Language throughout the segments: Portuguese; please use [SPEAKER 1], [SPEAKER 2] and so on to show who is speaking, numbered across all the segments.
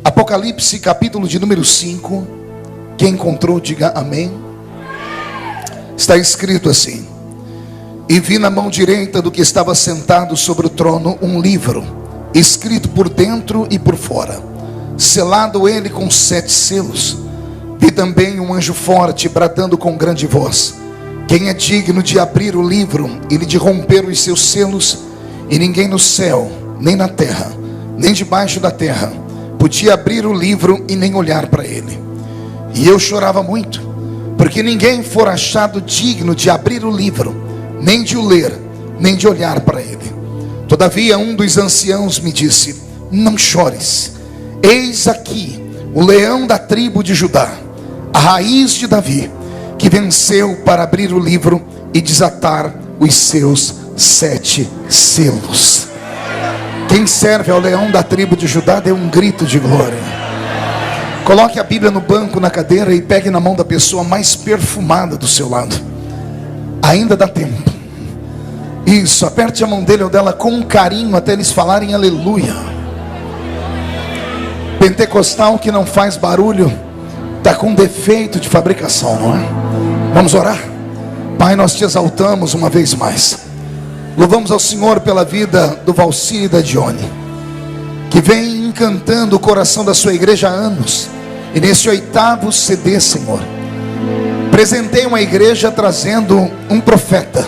[SPEAKER 1] Apocalipse, capítulo de número 5. Quem encontrou, diga amém. Está escrito assim: e vi na mão direita do que estava sentado sobre o trono um livro, escrito por dentro e por fora, selado ele com 7 selos. Vi também um anjo forte bradando com grande voz: quem é digno de abrir o livro e de romper os seus selos? E ninguém no céu, nem na terra, nem debaixo da terra podia abrir o livro e nem olhar para ele. E eu chorava muito, porque ninguém for achado digno de abrir o livro, nem de o ler, nem de olhar para ele. Todavia um dos anciãos me disse: não chores, eis aqui o leão da tribo de Judá, a raiz de Davi, que venceu para abrir o livro e desatar os seus 7 selos. Quem serve ao leão da tribo de Judá, dê um grito de glória. Coloque a Bíblia no banco, na cadeira, e pegue na mão da pessoa mais perfumada do seu lado. Ainda dá tempo. Isso, aperte a mão dele ou dela com carinho até eles falarem aleluia. Pentecostal que não faz barulho está com defeito de fabricação, não é? Vamos orar? Pai, nós te exaltamos uma vez mais. Louvamos ao Senhor pela vida do Valcir e da Dione, que vem encantando o coração da sua igreja há anos. E nesse 8º CD, Senhor, presentei uma igreja trazendo um profeta.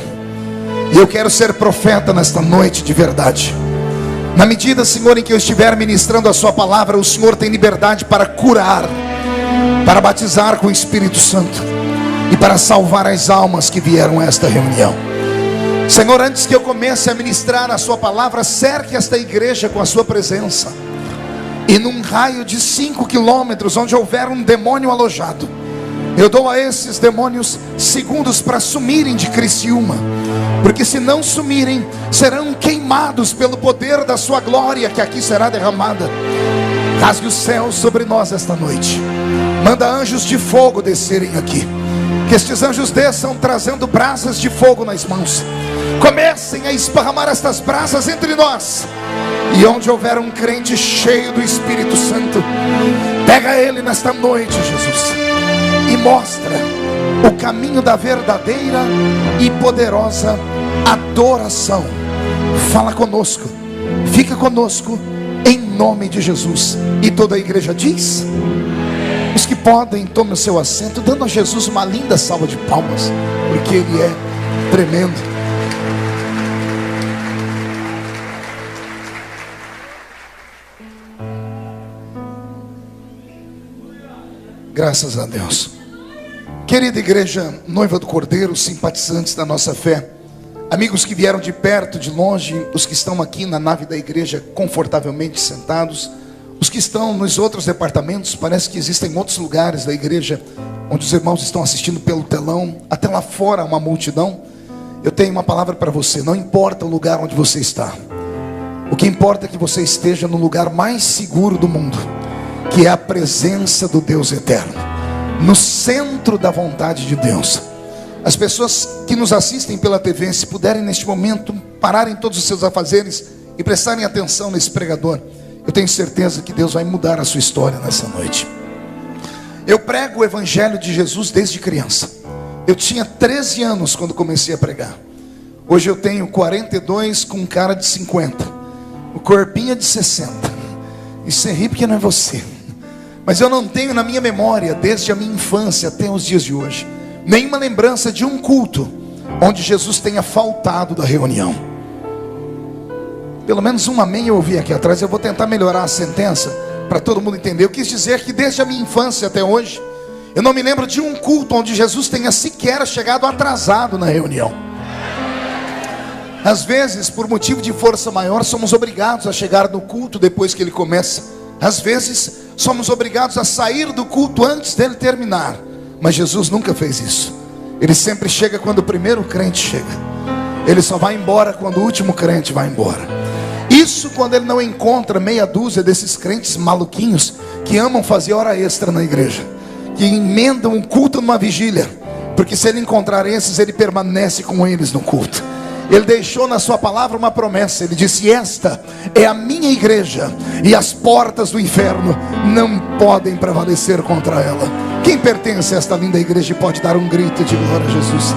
[SPEAKER 1] E eu quero ser profeta nesta noite de verdade. Na medida, Senhor, em que eu estiver ministrando a sua palavra, o Senhor tem liberdade para curar, para batizar com o Espírito Santo e para salvar as almas que vieram a esta reunião. Senhor, antes que eu comece a ministrar a sua palavra, cerque esta igreja com a sua presença. E num raio de 5 quilômetros, onde houver um demônio alojado, eu dou a esses demônios segundos para sumirem de Criciúma. Porque se não sumirem, serão queimados pelo poder da sua glória que aqui será derramada. Rasgue o céu sobre nós esta noite. Manda anjos de fogo descerem aqui. Que estes anjos desçam trazendo brasas de fogo nas mãos. Comecem a esparramar estas brasas entre nós. E onde houver um crente cheio do Espírito Santo, pega ele nesta noite, Jesus, e mostra o caminho da verdadeira e poderosa adoração. Fala conosco, fica conosco, em nome de Jesus. E toda a igreja diz: os que podem, tomem o seu assento, dando a Jesus uma linda salva de palmas, porque Ele é tremendo. Graças a Deus. Querida igreja, noiva do Cordeiro, simpatizantes da nossa fé, amigos que vieram de perto, de longe, os que estão aqui na nave da igreja confortavelmente sentados, os que estão nos outros departamentos, parece que existem outros lugares da igreja onde os irmãos estão assistindo pelo telão, até lá fora uma multidão. Eu tenho uma palavra para você: não importa o lugar onde você está, o que importa é que você esteja no lugar mais seguro do mundo, que é a presença do Deus eterno, no centro da vontade de Deus. As pessoas que nos assistem pela TV, se puderem neste momento pararem todos os seus afazeres e prestarem atenção nesse pregador, eu tenho certeza que Deus vai mudar a sua história nessa noite. Eu prego o Evangelho de Jesus desde criança. Eu tinha 13 anos quando comecei a pregar. Hoje eu tenho 42 com cara de 50, o corpinho é de 60. E você ri porque não é você. Mas eu não tenho na minha memória, desde a minha infância até os dias de hoje, nenhuma lembrança de um culto onde Jesus tenha faltado da reunião. Pelo menos um amém eu ouvi aqui atrás. Eu vou tentar melhorar a sentença para todo mundo entender. Eu quis dizer que desde a minha infância até hoje, eu não me lembro de um culto onde Jesus tenha sequer chegado atrasado na reunião. Às vezes, por motivo de força maior, somos obrigados a chegar no culto depois que ele começa. Às vezes, somos obrigados a sair do culto antes dele terminar. Mas Jesus nunca fez isso. Ele sempre chega quando o primeiro crente chega. Ele só vai embora quando o último crente vai embora. Isso quando ele não encontra meia dúzia desses crentes maluquinhos que amam fazer hora extra na igreja, que emendam um culto numa vigília. Porque se ele encontrar esses, ele permanece com eles no culto. Ele deixou na sua palavra uma promessa. Ele disse: esta é a minha igreja, e as portas do inferno não podem prevalecer contra ela. Quem pertence a esta linda igreja pode dar um grito de glória a Jesus?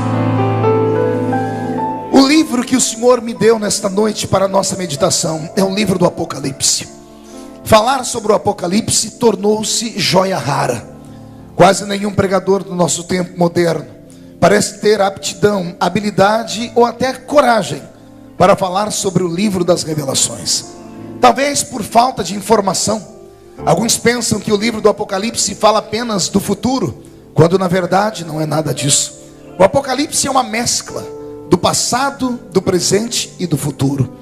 [SPEAKER 1] O livro que o Senhor me deu nesta noite para a nossa meditação é o livro do Apocalipse. Falar sobre o Apocalipse tornou-se joia rara. Quase nenhum pregador do nosso tempo moderno parece ter aptidão, habilidade ou até coragem para falar sobre o livro das revelações. Talvez por falta de informação. Alguns pensam que o livro do Apocalipse fala apenas do futuro, quando na verdade não é nada disso. O Apocalipse é uma mescla do passado, do presente e do futuro.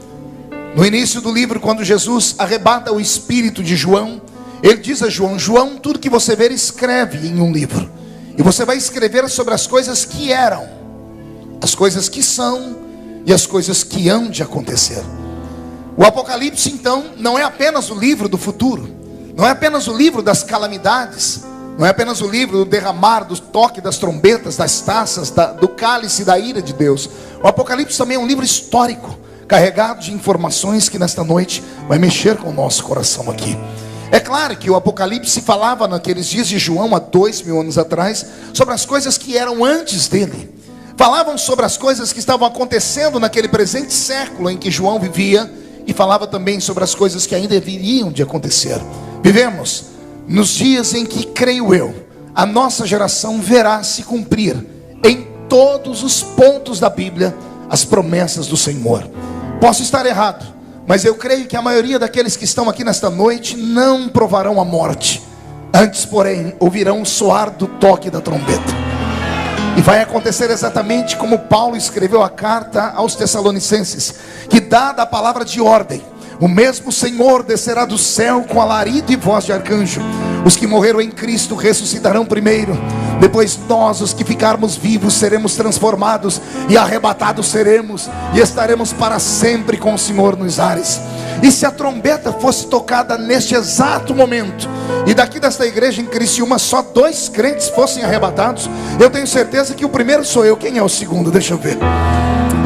[SPEAKER 1] No início do livro, quando Jesus arrebata o espírito de João, ele diz a João: João, tudo que você ver, escreve em um livro. E você vai escrever sobre as coisas que eram, as coisas que são e as coisas que hão de acontecer. O Apocalipse, então, não é apenas o livro do futuro, não é apenas o livro das calamidades, não é apenas o livro do derramar, do toque das trombetas, das taças, do cálice da ira de Deus. O Apocalipse também é um livro histórico, carregado de informações que nesta noite vai mexer com o nosso coração aqui. É claro que o Apocalipse falava naqueles dias de João, há 2000 anos atrás, sobre as coisas que eram antes dele. Falavam sobre as coisas que estavam acontecendo naquele presente século em que João vivia, e falava também sobre as coisas que ainda viriam de acontecer. Vivemos nos dias em que, creio eu, a nossa geração verá se cumprir em todos os pontos da Bíblia as promessas do Senhor. Posso estar errado, mas eu creio que a maioria daqueles que estão aqui nesta noite não provarão a morte. Antes, porém, ouvirão o soar do toque da trombeta. E vai acontecer exatamente como Paulo escreveu a carta aos Tessalonicenses, que dada a palavra de ordem, o mesmo Senhor descerá do céu com alarido e voz de arcanjo. Os que morreram em Cristo ressuscitarão primeiro. Depois nós, os que ficarmos vivos, seremos transformados e arrebatados seremos, e estaremos para sempre com o Senhor nos ares. E se a trombeta fosse tocada neste exato momento, e daqui desta igreja em Criciúma só 2 crentes fossem arrebatados, eu tenho certeza que o primeiro sou eu. Quem é o segundo? Deixa eu ver.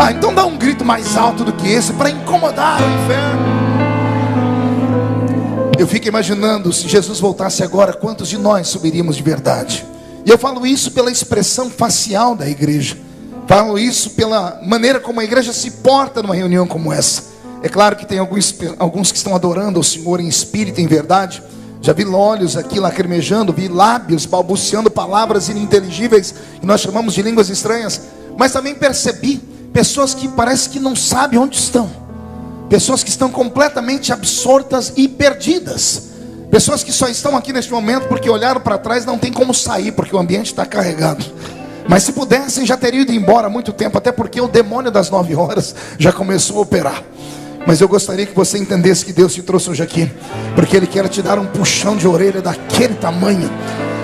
[SPEAKER 1] Então dá um grito mais alto do que esse para incomodar o inferno. Eu fico imaginando, se Jesus voltasse agora, quantos de nós subiríamos de verdade? E eu falo isso pela expressão facial da igreja. Falo isso pela maneira como a igreja se porta numa reunião como essa. É claro que tem alguns que estão adorando ao Senhor em espírito e em verdade. Já vi olhos aqui lacrimejando, vi lábios balbuciando palavras ininteligíveis, que nós chamamos de línguas estranhas. Mas também percebi pessoas que parece que não sabem onde estão. Pessoas que estão completamente absortas e perdidas. Pessoas que só estão aqui neste momento porque olharam para trás, não tem como sair, porque o ambiente está carregado. Mas se pudessem, já teriam ido embora há muito tempo, até porque o demônio das 9 horas já começou a operar. Mas eu gostaria que você entendesse que Deus te trouxe hoje aqui, porque Ele quer te dar um puxão de orelha daquele tamanho,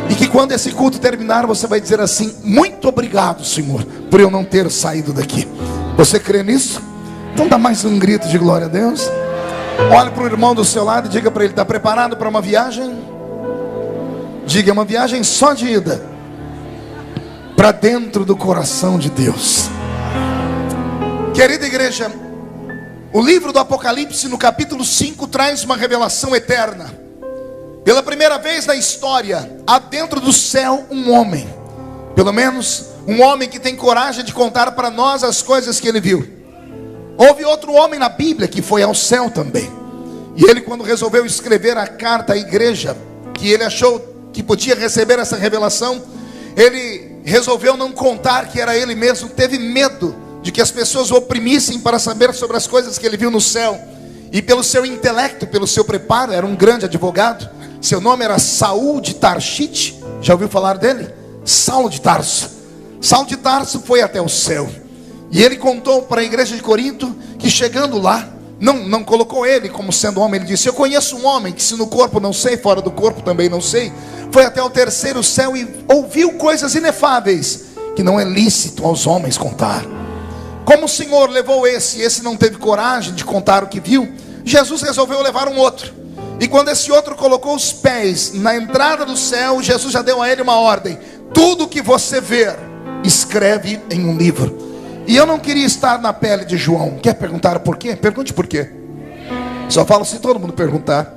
[SPEAKER 1] e que quando esse culto terminar, você vai dizer assim: muito obrigado, Senhor, por eu não ter saído daqui. Você crê nisso? Então dá mais um grito de glória a Deus. Olhe para o irmão do seu lado e diga para ele: está preparado para uma viagem? Diga: é uma viagem só de ida para dentro do coração de Deus. Querida igreja, o livro do Apocalipse, no capítulo 5, traz uma revelação eterna. Pela primeira vez na história, há dentro do céu um homem, pelo menos um homem que tem coragem de contar para nós as coisas que ele viu. Houve outro homem na Bíblia que foi ao céu também, e ele, quando resolveu escrever a carta à igreja, que ele achou que podia receber essa revelação, ele resolveu não contar que era ele mesmo. Teve medo de que as pessoas o oprimissem para saber sobre as coisas que ele viu no céu. E pelo seu intelecto, pelo seu preparo, era um grande advogado. Seu nome era Saul de Tarshite. Já ouviu falar dele? Saulo de Tarso. Saulo de Tarso foi até o céu, e ele contou para a igreja de Corinto que, chegando lá, não colocou ele como sendo homem. Ele disse: eu conheço um homem que, se no corpo não sei, fora do corpo também não sei, foi até o 3º céu e ouviu coisas inefáveis que não é lícito aos homens contar. Como o Senhor levou esse não teve coragem de contar o que viu, Jesus resolveu levar um outro. E quando esse outro colocou os pés na entrada do céu, Jesus já deu a ele uma ordem: tudo que você ver, escreve em um livro. E eu não queria estar na pele de João. Quer perguntar por quê? Pergunte por quê. Só falo se todo mundo perguntar.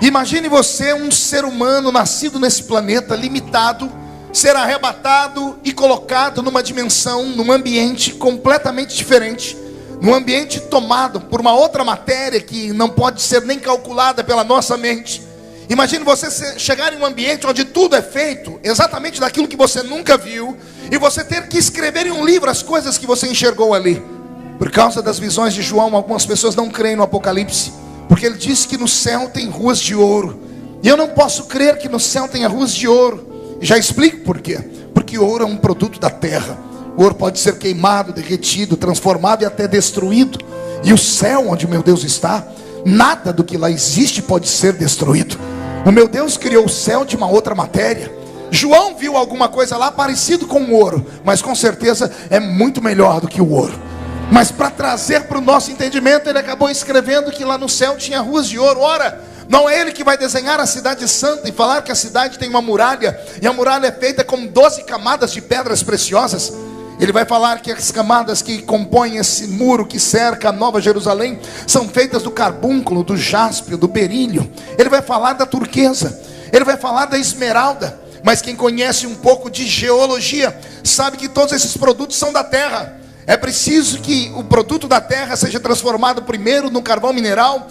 [SPEAKER 1] Imagine você, um ser humano nascido nesse planeta limitado, ser arrebatado e colocado numa dimensão, num ambiente completamente diferente, num ambiente tomado por uma outra matéria que não pode ser nem calculada pela nossa mente. Imagine você chegar em um ambiente onde tudo é feito exatamente daquilo que você nunca viu, e você ter que escrever em um livro as coisas que você enxergou ali. Por causa das visões de João, algumas pessoas não creem no Apocalipse, porque ele disse que no céu tem ruas de ouro. E eu não posso crer que no céu tenha ruas de ouro. E já explico por quê. Porque ouro é um produto da terra. O ouro pode ser queimado, derretido, transformado e até destruído. E o céu onde o meu Deus está, nada do que lá existe pode ser destruído. O meu Deus criou o céu de uma outra matéria. João viu alguma coisa lá parecido com o ouro, mas com certeza é muito melhor do que o ouro. Mas para trazer para o nosso entendimento, ele acabou escrevendo que lá no céu tinha ruas de ouro. Ora, não é ele que vai desenhar a cidade santa e falar que a cidade tem uma muralha, e a muralha é feita com 12 camadas de pedras preciosas. Ele vai falar que as camadas que compõem esse muro que cerca a Nova Jerusalém são feitas do carbúnculo, do jáspio, do berílio. Ele vai falar da turquesa, ele vai falar da esmeralda. Mas quem conhece um pouco de geologia sabe que todos esses produtos são da terra. É preciso que o produto da terra seja transformado primeiro no carvão mineral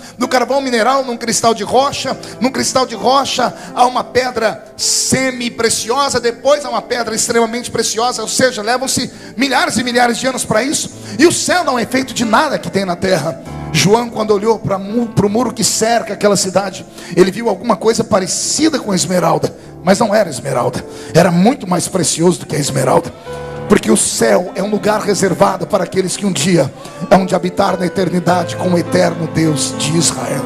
[SPEAKER 1] num cristal de rocha, num cristal de rocha há uma pedra semi-preciosa, depois há uma pedra extremamente preciosa, ou seja, levam-se milhares e milhares de anos para isso. E o céu não é feito de nada que tem na terra. João, quando olhou para o muro que cerca aquela cidade, ele viu alguma coisa parecida com a esmeralda, mas não era esmeralda, era muito mais precioso do que a esmeralda. Porque o céu é um lugar reservado para aqueles que um dia hão de habitar na eternidade com o eterno Deus de Israel.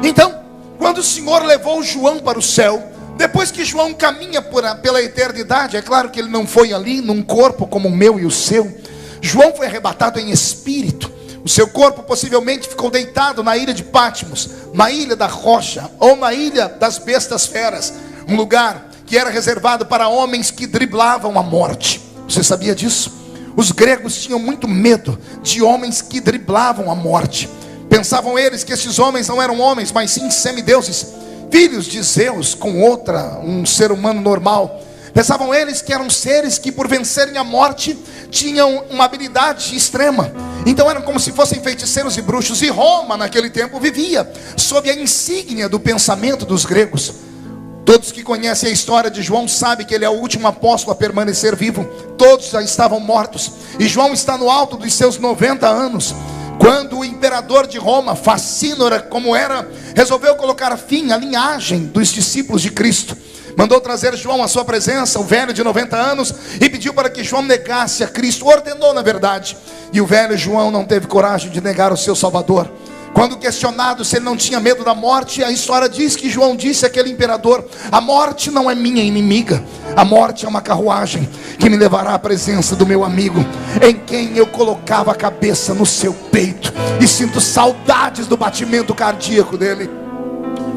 [SPEAKER 1] Então, quando o Senhor levou João para o céu, depois que João caminha pela eternidade, é claro que ele não foi ali num corpo como o meu e o seu. João foi arrebatado em espírito. O seu corpo possivelmente ficou deitado na ilha de Patmos, na ilha da rocha, ou na ilha das bestas feras, um lugar que era reservado para homens que driblavam a morte. Você sabia disso? Os gregos tinham muito medo de homens que driblavam a morte. Pensavam eles que esses homens não eram homens, mas sim semideuses, filhos de Zeus com um ser humano normal. Pensavam eles que eram seres que, por vencerem a morte, tinham uma habilidade extrema. Então eram como se fossem feiticeiros e bruxos. E Roma naquele tempo vivia sob a insígnia do pensamento dos gregos. Todos que conhecem a história de João sabem que ele é o último apóstolo a permanecer vivo. Todos já estavam mortos. E João está no alto dos seus 90 anos. Quando o imperador de Roma, Facínora como era, resolveu colocar fim à linhagem dos discípulos de Cristo, mandou trazer João à sua presença, o velho de 90 anos, e pediu para que João negasse a Cristo. Ordenou na verdade. E o velho João não teve coragem de negar o seu Salvador. Quando questionado se ele não tinha medo da morte, a história diz que João disse àquele imperador: a morte não é minha inimiga, a morte é uma carruagem que me levará à presença do meu amigo, em quem eu colocava a cabeça no seu peito e sinto saudades do batimento cardíaco dele.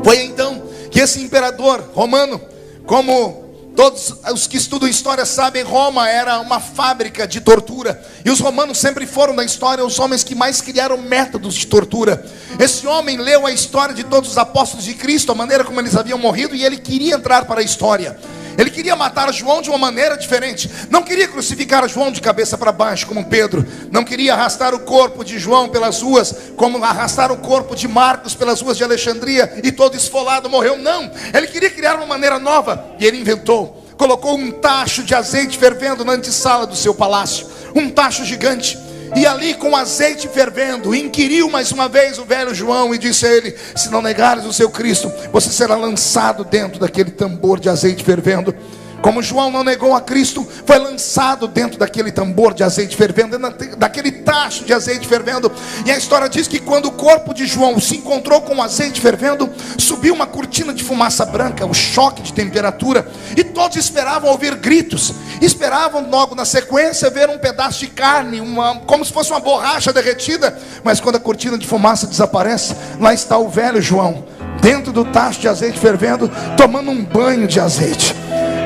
[SPEAKER 1] Foi então que esse imperador romano, como todos os que estudam história sabem, Roma era uma fábrica de tortura. E os romanos sempre foram na história os homens que mais criaram métodos de tortura. Esse homem leu a história de todos os apóstolos de Cristo, a maneira como eles haviam morrido, e ele queria entrar para a história. Ele queria matar João de uma maneira diferente. Não queria crucificar João de cabeça para baixo como Pedro. Não queria arrastar o corpo de João pelas ruas como arrastaram o corpo de Marcos pelas ruas de Alexandria e todo esfolado morreu. Não, ele queria criar uma maneira nova. E ele inventou. Colocou um tacho de azeite fervendo na antessala do seu palácio. Um tacho gigante. E ali com azeite fervendo, inquiriu mais uma vez o velho João e disse a ele: se não negares o seu Cristo, você será lançado dentro daquele tambor de azeite fervendo. Como João não negou a Cristo, foi lançado dentro daquele tambor de azeite fervendo, daquele tacho de azeite fervendo. E a história diz que quando o corpo de João se encontrou com o azeite fervendo, subiu uma cortina de fumaça branca, o choque de temperatura, e todos esperavam ouvir gritos. Esperavam logo na sequência ver um pedaço de carne, como se fosse uma borracha derretida. Mas quando a cortina de fumaça desaparece, lá está o velho João, dentro do tacho de azeite fervendo, tomando um banho de azeite.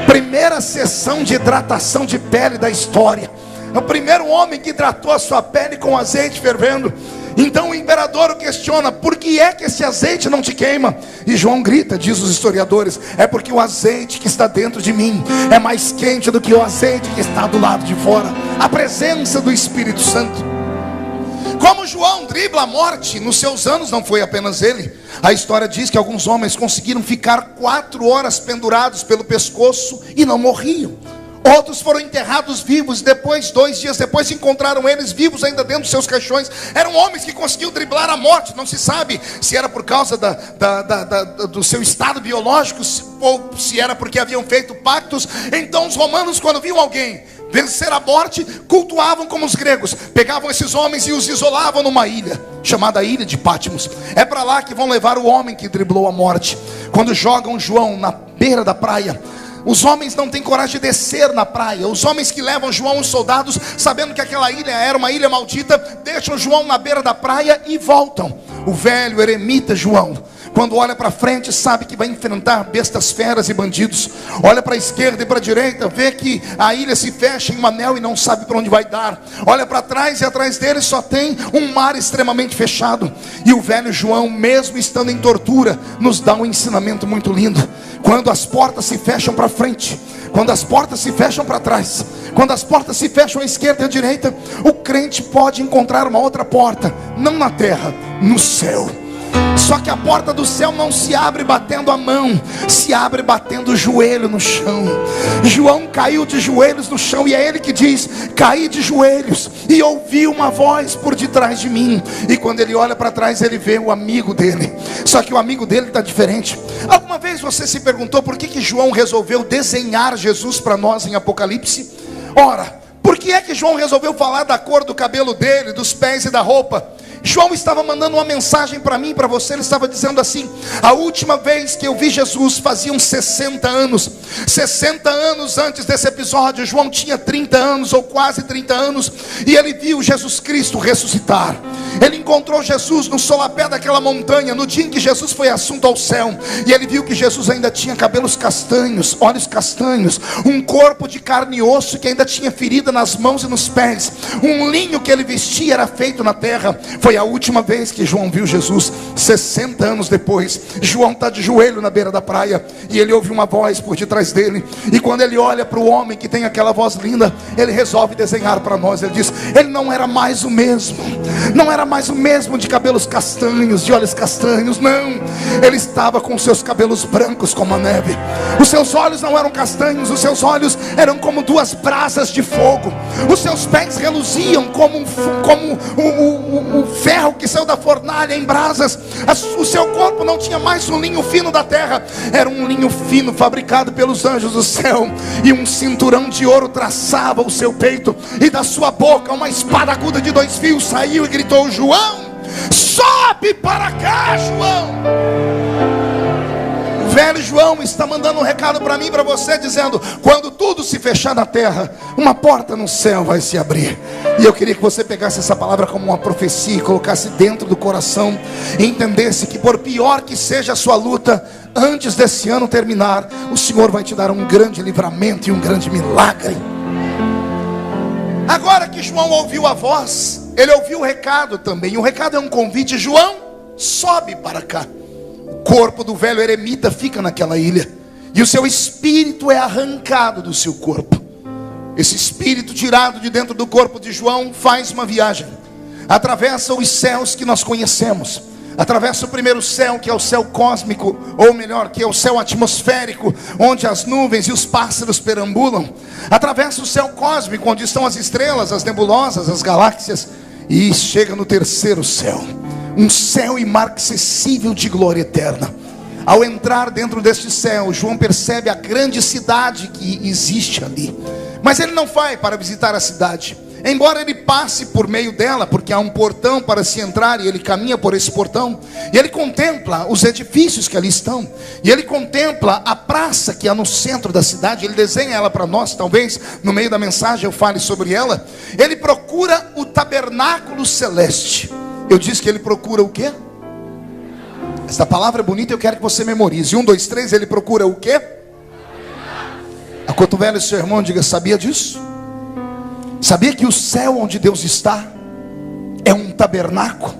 [SPEAKER 1] Primeira sessão de hidratação de pele da história. É o primeiro homem que hidratou a sua pele com azeite fervendo. Então o imperador o questiona: por que é que esse azeite não te queima? E João grita, diz os historiadores: é porque o azeite que está dentro de mim é mais quente do que o azeite que está do lado de fora. A presença do Espírito Santo. Como João dribla a morte, nos seus anos não foi apenas ele. A história diz que alguns homens conseguiram ficar 4 horas pendurados pelo pescoço e não morriam. Outros foram enterrados vivos, depois, 2 dias depois, encontraram eles vivos ainda dentro dos seus caixões. Eram homens que conseguiam driblar a morte. Não se sabe se era por causa do seu estado biológico, ou se era porque haviam feito pactos. Então os romanos, quando viam alguém vencer a morte, cultuavam como os gregos. Pegavam esses homens e os isolavam numa ilha, chamada Ilha de Patmos. É para lá que vão levar o homem que driblou a morte. Quando jogam João na beira da praia, os homens não têm coragem de descer na praia. Os homens que levam João, os soldados, sabendo que aquela ilha era uma ilha maldita, deixam João na beira da praia e voltam. O velho eremita João, quando olha para frente, sabe que vai enfrentar bestas feras e bandidos. Olha para a esquerda e para a direita, vê que a ilha se fecha em um anel e não sabe para onde vai dar. Olha para trás e atrás dele só tem um mar extremamente fechado. E o velho João, mesmo estando em tortura, nos dá um ensinamento muito lindo. Quando as portas se fecham para frente, quando as portas se fecham para trás, quando as portas se fecham à esquerda e à direita, o crente pode encontrar uma outra porta, não na terra, no céu. Só que a porta do céu não se abre batendo a mão, se abre batendo o joelho no chão. João caiu de joelhos no chão, e é ele que diz: caí de joelhos e ouvi uma voz por detrás de mim. E quando ele olha para trás, ele vê o amigo dele. Só que o amigo dele está diferente. Alguma vez você se perguntou por que João resolveu desenhar Jesus para nós em Apocalipse? Ora, por que é que João resolveu falar da cor do cabelo dele, dos pés e da roupa? João estava mandando uma mensagem para mim e para você. Ele estava dizendo assim: a última vez que eu vi Jesus faziam 60 anos. 60 anos antes desse episódio, João tinha 30 anos ou quase 30 anos, e ele viu Jesus Cristo ressuscitar. Ele encontrou Jesus no solapé daquela montanha, no dia em que Jesus foi assunto ao céu. E ele viu que Jesus ainda tinha cabelos castanhos, olhos castanhos, um corpo de carne e osso que ainda tinha ferida nas mãos e nos pés. Um linho que ele vestia era feito na terra. Foi a última vez que João viu Jesus. 60 anos depois, João está de joelho na beira da praia, e ele ouve uma voz por detrás dele. E quando ele olha para o homem que tem aquela voz linda, ele resolve desenhar para nós. Ele diz: ele não era mais o mesmo. Não era mais o mesmo de cabelos castanhos, de olhos castanhos. Não, ele estava com seus cabelos brancos como a neve. Os seus olhos não eram castanhos, os seus olhos eram como 2 brasas de fogo. Os seus pés reluziam como o ferro que saiu da fornalha em brasas. O seu corpo não tinha mais um linho fino da terra, era um linho fino fabricado pelos anjos do céu. E um cinturão de ouro traçava o seu peito, e da sua boca uma espada aguda de 2 fios saiu e gritou: João, sobe para cá, João. O velho João está mandando um recado para mim e para você, dizendo: quando tudo se fechar na terra, uma porta no céu vai se abrir. E eu queria que você pegasse essa palavra como uma profecia e colocasse dentro do coração, e entendesse que, por pior que seja a sua luta, antes desse ano terminar, o Senhor vai te dar um grande livramento e um grande milagre. Agora que João ouviu a voz, ele ouviu o recado também. E o recado é um convite: João, sobe para cá. O corpo do velho eremita fica naquela ilha, e o seu espírito é arrancado do seu corpo. Esse espírito, tirado de dentro do corpo de João, faz uma viagem, atravessa os céus que nós conhecemos, atravessa o primeiro céu, que é o céu cósmico, ou melhor, que é o céu atmosférico, onde as nuvens e os pássaros perambulam. Atravessa o céu cósmico, onde estão as estrelas, as nebulosas, as galáxias, e chega no terceiro céu, um céu imarcessível de glória eterna. Ao entrar dentro deste céu, João percebe a grande cidade que existe ali. Mas ele não vai para visitar a cidade, embora ele passe por meio dela, porque há um portão para se entrar, e ele caminha por esse portão, e ele contempla os edifícios que ali estão, e ele contempla a praça que há no centro da cidade. Ele desenha ela para nós, talvez no meio da mensagem eu fale sobre ela. Ele procura o tabernáculo celeste. Eu disse que ele procura o quê? Essa palavra é bonita, eu quero que você memorize. 1, 2, 3, ele procura o quê? Acotovele seu irmão, diga: sabia disso? Sabia que o céu onde Deus está é um tabernáculo?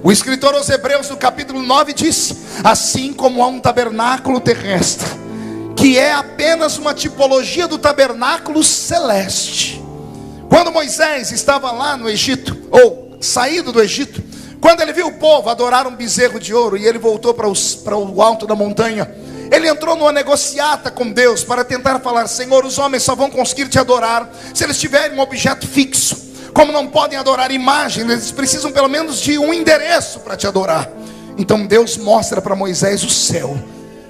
[SPEAKER 1] O escritor aos Hebreus, no capítulo 9, disse: assim como há um tabernáculo terrestre, que é apenas uma tipologia do tabernáculo celeste. Quando Moisés estava lá no Egito, ou saído do Egito, quando ele viu o povo adorar um bezerro de ouro, e ele voltou para o alto da montanha, ele entrou numa negociata com Deus, para tentar falar: Senhor, os homens só vão conseguir te adorar se eles tiverem um objeto fixo. Como não podem adorar imagem, eles precisam pelo menos de um endereço para te adorar. Então Deus mostra para Moisés o céu.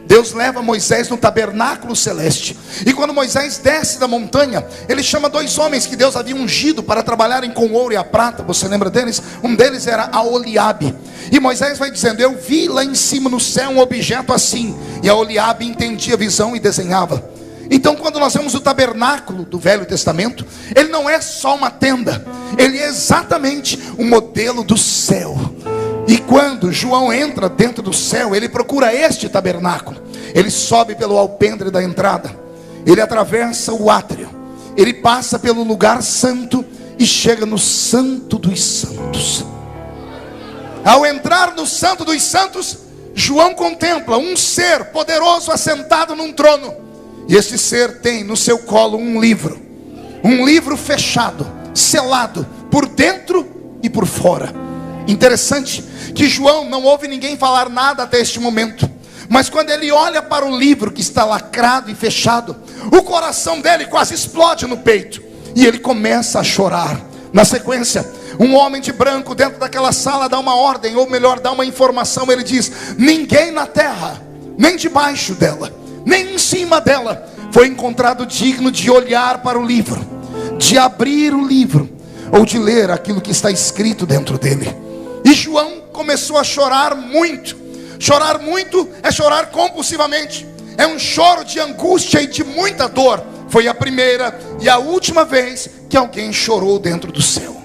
[SPEAKER 1] Deus leva Moisés no tabernáculo celeste. E quando Moisés desce da montanha, ele chama 2 homens que Deus havia ungido para trabalharem com o ouro e a prata. Você lembra deles? Um deles era Aholiabe. E Moisés vai dizendo: eu vi lá em cima no céu um objeto assim. E Aholiabe entendia a visão e desenhava. Então, quando nós vemos o tabernáculo do Velho Testamento, ele não é só uma tenda, ele é exatamente um modelo do céu. E quando João entra dentro do céu, ele procura este tabernáculo. Ele sobe pelo alpendre da entrada, ele atravessa o átrio, ele passa pelo lugar santo e chega no Santo dos Santos. Ao entrar no Santo dos Santos, João contempla um ser poderoso assentado num trono. E esse ser tem no seu colo um livro fechado, selado, por dentro e por fora. Interessante que João não ouve ninguém falar nada até este momento, mas quando ele olha para o livro que está lacrado e fechado, o coração dele quase explode no peito, e ele começa a chorar. Na sequência, um homem de branco dentro daquela sala dá uma ordem, ou melhor, dá uma informação. Ele diz: ninguém na terra, nem debaixo dela, nem em cima dela, foi encontrado digno de olhar para o livro, de abrir o livro, ou de ler aquilo que está escrito dentro dele. E João começou a chorar muito. Chorar muito é chorar compulsivamente, é um choro de angústia e de muita dor. Foi a primeira e a última vez que alguém chorou dentro do céu.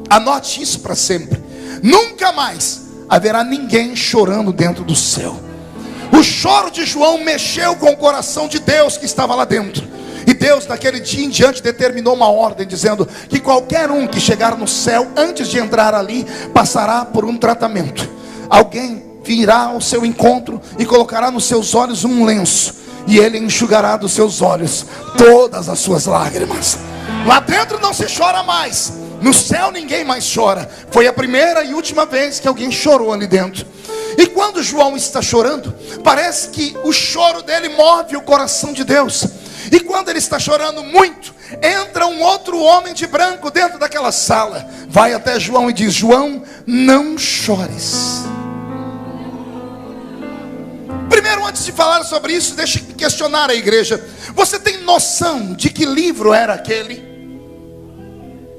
[SPEAKER 1] Anote isso para sempre: nunca mais haverá ninguém chorando dentro do céu. O choro de João mexeu com o coração de Deus que estava lá dentro. E Deus naquele dia em diante determinou uma ordem, dizendo que qualquer um que chegar no céu, antes de entrar ali, passará por um tratamento. Alguém virá ao seu encontro e colocará nos seus olhos um lenço, e ele enxugará dos seus olhos todas as suas lágrimas. Lá dentro não se chora mais, no céu ninguém mais chora. Foi a primeira e última vez que alguém chorou ali dentro. E quando João está chorando, parece que o choro dele move o coração de Deus. E quando ele está chorando muito, entra um outro homem de branco dentro daquela sala, vai até João e diz: João, não chores. Primeiro, antes de falar sobre isso, deixe eu questionar a igreja: você tem noção de que livro era aquele?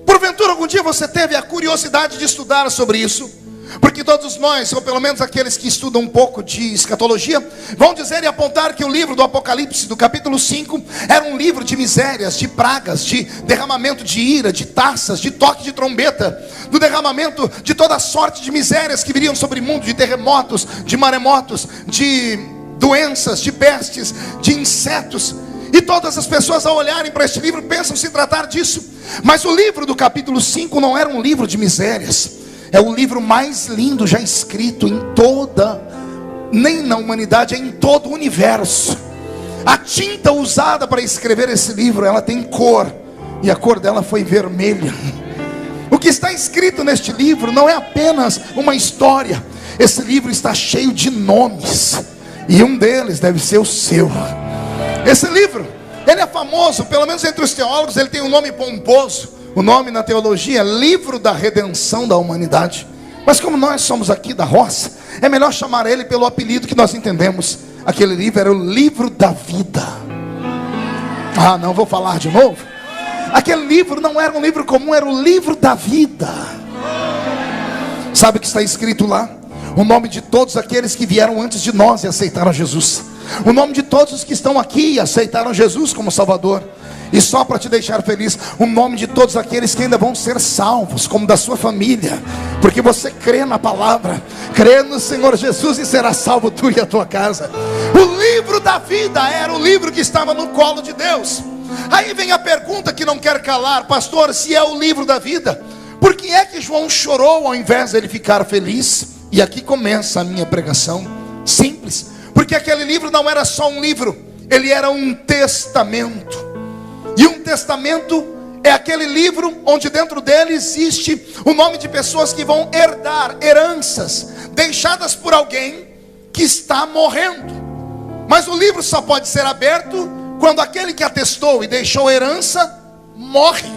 [SPEAKER 1] Porventura algum dia você teve a curiosidade de estudar sobre isso? Porque todos nós, ou pelo menos aqueles que estudam um pouco de escatologia, vão dizer e apontar que o livro do Apocalipse, do capítulo 5, era um livro de misérias, de pragas, de derramamento de ira, de taças, de toque de trombeta, do derramamento de toda sorte de misérias que viriam sobre o mundo, de terremotos, de maremotos, de doenças, de pestes, de insetos. E todas as pessoas, ao olharem para este livro, pensam se tratar disso. Mas o livro do capítulo 5 não era um livro de misérias. É o livro mais lindo já escrito em toda, nem na humanidade, é em todo o universo. A tinta usada para escrever esse livro, ela tem cor, e a cor dela foi vermelha. O que está escrito neste livro não é apenas uma história. Esse livro está cheio de nomes, e um deles deve ser o seu. Esse livro, ele é famoso, pelo menos entre os teólogos, ele tem um nome pomposo. O nome na teologia é Livro da Redenção da Humanidade. Mas como nós somos aqui da roça, é melhor chamar ele pelo apelido que nós entendemos. Aquele livro era o Livro da Vida. Ah, não vou falar de novo. Aquele livro não era um livro comum, era o Livro da Vida. Sabe o que está escrito lá? O nome de todos aqueles que vieram antes de nós e aceitaram Jesus. O nome de todos os que estão aqui e aceitaram Jesus como Salvador. E só para te deixar feliz, o nome de todos aqueles que ainda vão ser salvos, como da sua família, porque você crê na palavra, crê no Senhor Jesus e será salvo tu e a tua casa. O livro da vida era o livro que estava no colo de Deus. Aí vem a pergunta que não quer calar: pastor, se é o livro da vida, por que é que João chorou ao invés de ele ficar feliz? E aqui começa a minha pregação. Simples, porque aquele livro não era só um livro, ele era um testamento. E um testamento é aquele livro onde dentro dele existe o nome de pessoas que vão herdar heranças deixadas por alguém que está morrendo. Mas o livro só pode ser aberto quando aquele que atestou e deixou herança morre.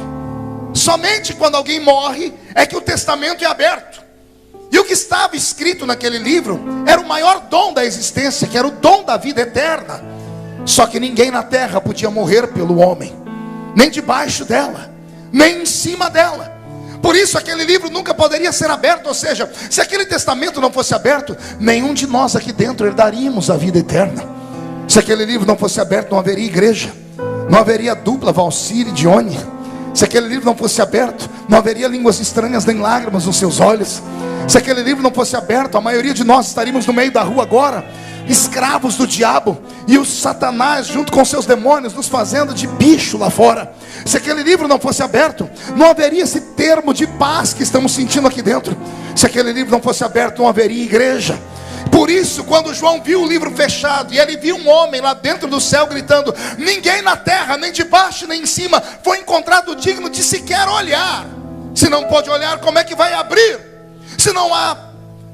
[SPEAKER 1] Somente quando alguém morre é que o testamento é aberto. E o que estava escrito naquele livro era o maior dom da existência, que era o dom da vida eterna. Só que ninguém na terra podia morrer pelo homem, nem debaixo dela, nem em cima dela. Por isso aquele livro nunca poderia ser aberto. Ou seja, se aquele testamento não fosse aberto, nenhum de nós aqui dentro herdaríamos a vida eterna. Se aquele livro não fosse aberto, não haveria igreja, não haveria dupla Valcir e Dione. Se aquele livro não fosse aberto, não haveria línguas estranhas nem lágrimas nos seus olhos. Se aquele livro não fosse aberto, a maioria de nós estaríamos no meio da rua agora, escravos do diabo e o Satanás junto com seus demônios nos fazendo de bicho lá fora. Se aquele livro não fosse aberto, não haveria esse termo de paz que estamos sentindo aqui dentro. Se aquele livro não fosse aberto, não haveria igreja. Por isso, quando João viu o livro fechado e ele viu um homem lá dentro do céu gritando: ninguém na terra, nem de baixo nem em cima, foi encontrado digno de sequer olhar. Se não pode olhar, como é que vai abrir? Se não há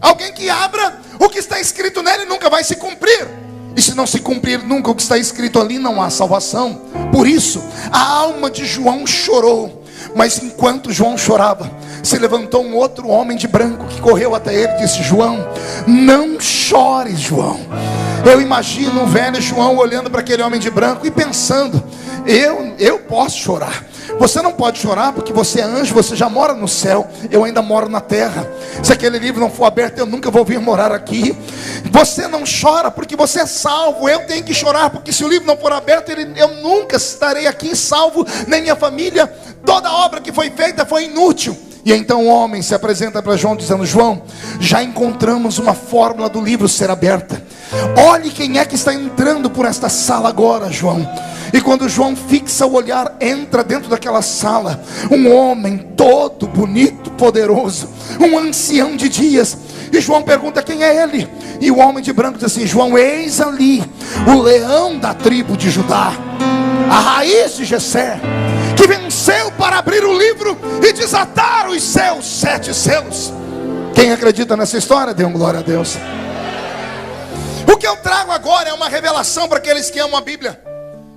[SPEAKER 1] alguém que abra, o que está escrito nele nunca vai se cumprir. E se não se cumprir nunca o que está escrito ali, não há salvação. Por isso, a alma de João chorou. Mas enquanto João chorava, se levantou um outro homem de branco que correu até ele e disse: João, não chores, João. Eu imagino o velho João olhando para aquele homem de branco e pensando: eu posso chorar. Você não pode chorar porque você é anjo, você já mora no céu, eu ainda moro na terra. Se aquele livro não for aberto, eu nunca vou vir morar aqui. Você não chora porque você é salvo, eu tenho que chorar porque se o livro não for aberto, eu nunca estarei aqui salvo, nem minha família. Toda obra que foi feita foi inútil. E então o homem se apresenta para João dizendo: João, já encontramos uma fórmula do livro ser aberta. Olhe quem é que está entrando por esta sala agora, João. E quando João fixa o olhar, entra dentro daquela sala um homem todo bonito, poderoso, um ancião de dias. E João pergunta: quem é ele? E o homem de branco diz assim: João, eis ali o leão da tribo de Judá, a raiz de Jessé, que venceu para abrir o livro e desatar os seus 7 selos. Quem acredita nessa história, dê glória a Deus. O que eu trago agora é uma revelação para aqueles que amam a Bíblia.